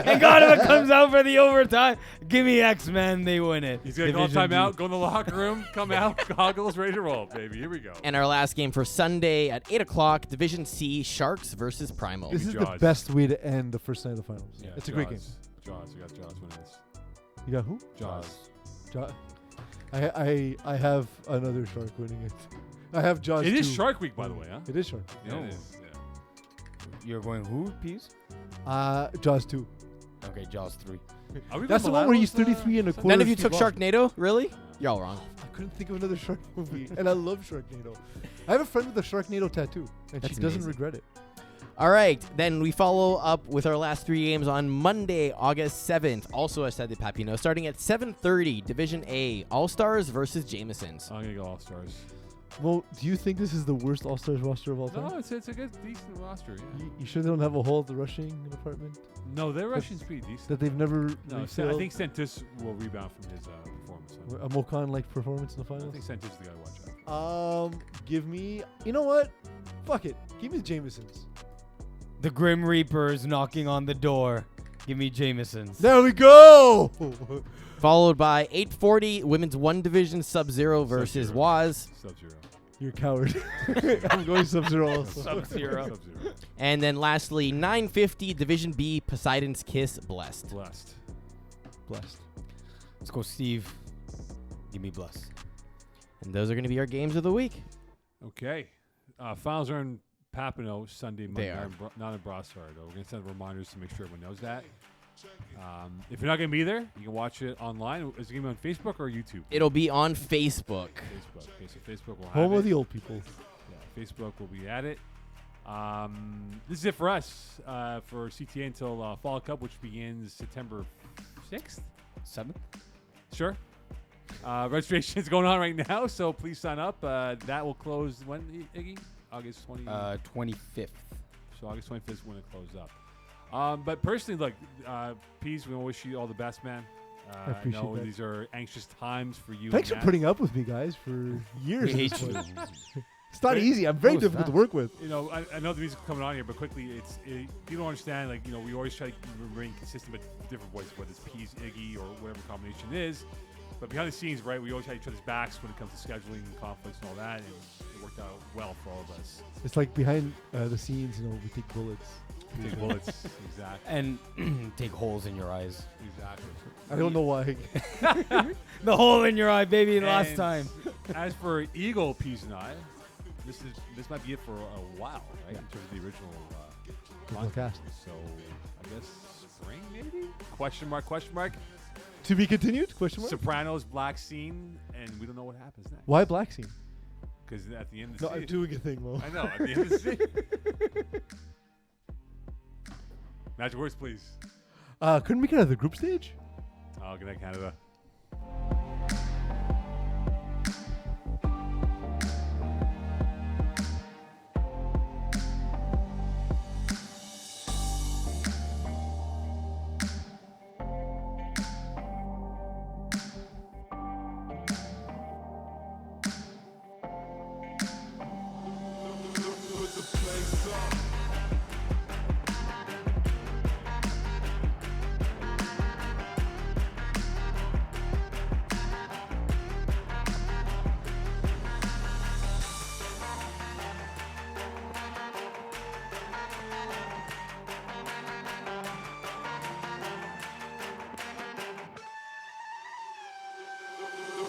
and Godwin comes out for the overtime. Give me X-Men. They win it. He's gonna call Division D. timeout, go in the locker room, come out, goggles, ready to roll, baby. Here we go. And our last game for Sunday at 8 o'clock. Division C. Sharks versus Primal. This is the Jaws. best way to end the first night of the finals. Yeah, It's a great game. Jaws. We got Jaws winning this. You got who? Jaws. I have another shark winning it. I have Jaws. It is 2. Shark Week, by the way, huh? It is Shark. Yeah, No. it is. Yeah. You're going who, Peas? Jaws 2. Okay, Jaws 3. Are we That's the going one where he's Milanos, 33 and a Sunday? quarter. None of you Steve took Austin. Sharknado? Really? Yeah. You're all wrong. I couldn't think of another shark movie, and I love Sharknado. I have a friend with a Sharknado tattoo, and That's she doesn't amazing. regret it. All right. Then we follow up with our last 3 games on Monday, August 7th. Also at Stade de Papineau. Starting at 7:30. Division A. All-Stars versus Jamesons. I'm gonna go All Stars. Well, do you think this is the worst All-Stars roster of all time? No, it's a good, decent roster. Yeah. You sure they don't have a hole at the rushing department No, their Russian's pretty decent. that they've never No, I refilled? think Sentus will rebound from his performance. A Mokan-like performance in the I finals? think Sentus is the guy to watch out. Give me... You know what? Fuck it. Give me the Jamesons. The Grim Reapers knocking on the door. Give me Jamesons. There we go! Followed by 8:40. Women's 1 Division Sub-Zero versus Sub-Zero. Waz. Sub-Zero. You're a coward. I'm going Sub-Zero also. Sub-Zero. Sub-Zero. And then lastly, 9:50. Division B. Poseidon's Kiss. Blessed. Blessed. Blessed. Let's go, Steve. Give me Bless. And those are going to be our games of the week. Okay. Finals are in Papineau Sunday, Monday. They are. Not in Brossard, though. We're going to send reminders to make sure everyone knows that. If you're not going to be there, you can watch it online. Is it going to be on Facebook or YouTube? It'll be on Facebook. Facebook. Okay, so Facebook will have Home it. of the old people. Yeah, Facebook will be at it. This is it for us for CTA until Fall Cup, which begins September 6th. 7th? Sure. Registration is going on right now, so please sign up. That will close when, Iggy? August 20. 25th. So August 25th is when it closed up. But personally, look, Pease, we wish you all the best, man. I appreciate know that. these are anxious times for you. Thanks for and Matt. putting up with me, guys, for years. We at this hate you. point. It's not easy. I'm very What was difficult to that? work with. You know, I know the music's coming on here, but quickly, you don't understand. Like, you know, we always try to remain consistent with different voices, whether it's Pease, Iggy, or whatever the combination is. But behind the scenes, right, we always have each other's backs when it comes to scheduling and conflicts and all that, and it worked out well for all of us. It's like behind the scenes, you know, we take bullets. Take bullets, exactly, And take holes in your eyes. exactly. I don't know why. The hole in your eye, baby, last And time. As for Eagle, Pease, and I, this might be it for a while, right? In terms of the original Cast. So I guess spring, maybe? Question mark? Question mark? To be continued? Question mark? Sopranos, Black Scene, and we don't know what happens next. Why Black Scene? Because at the end of the No, I'm season, doing a thing, Mo. I know. At the end of the season. Magic words, please. Couldn't we get out of the group stage? Oh, good night, Canada.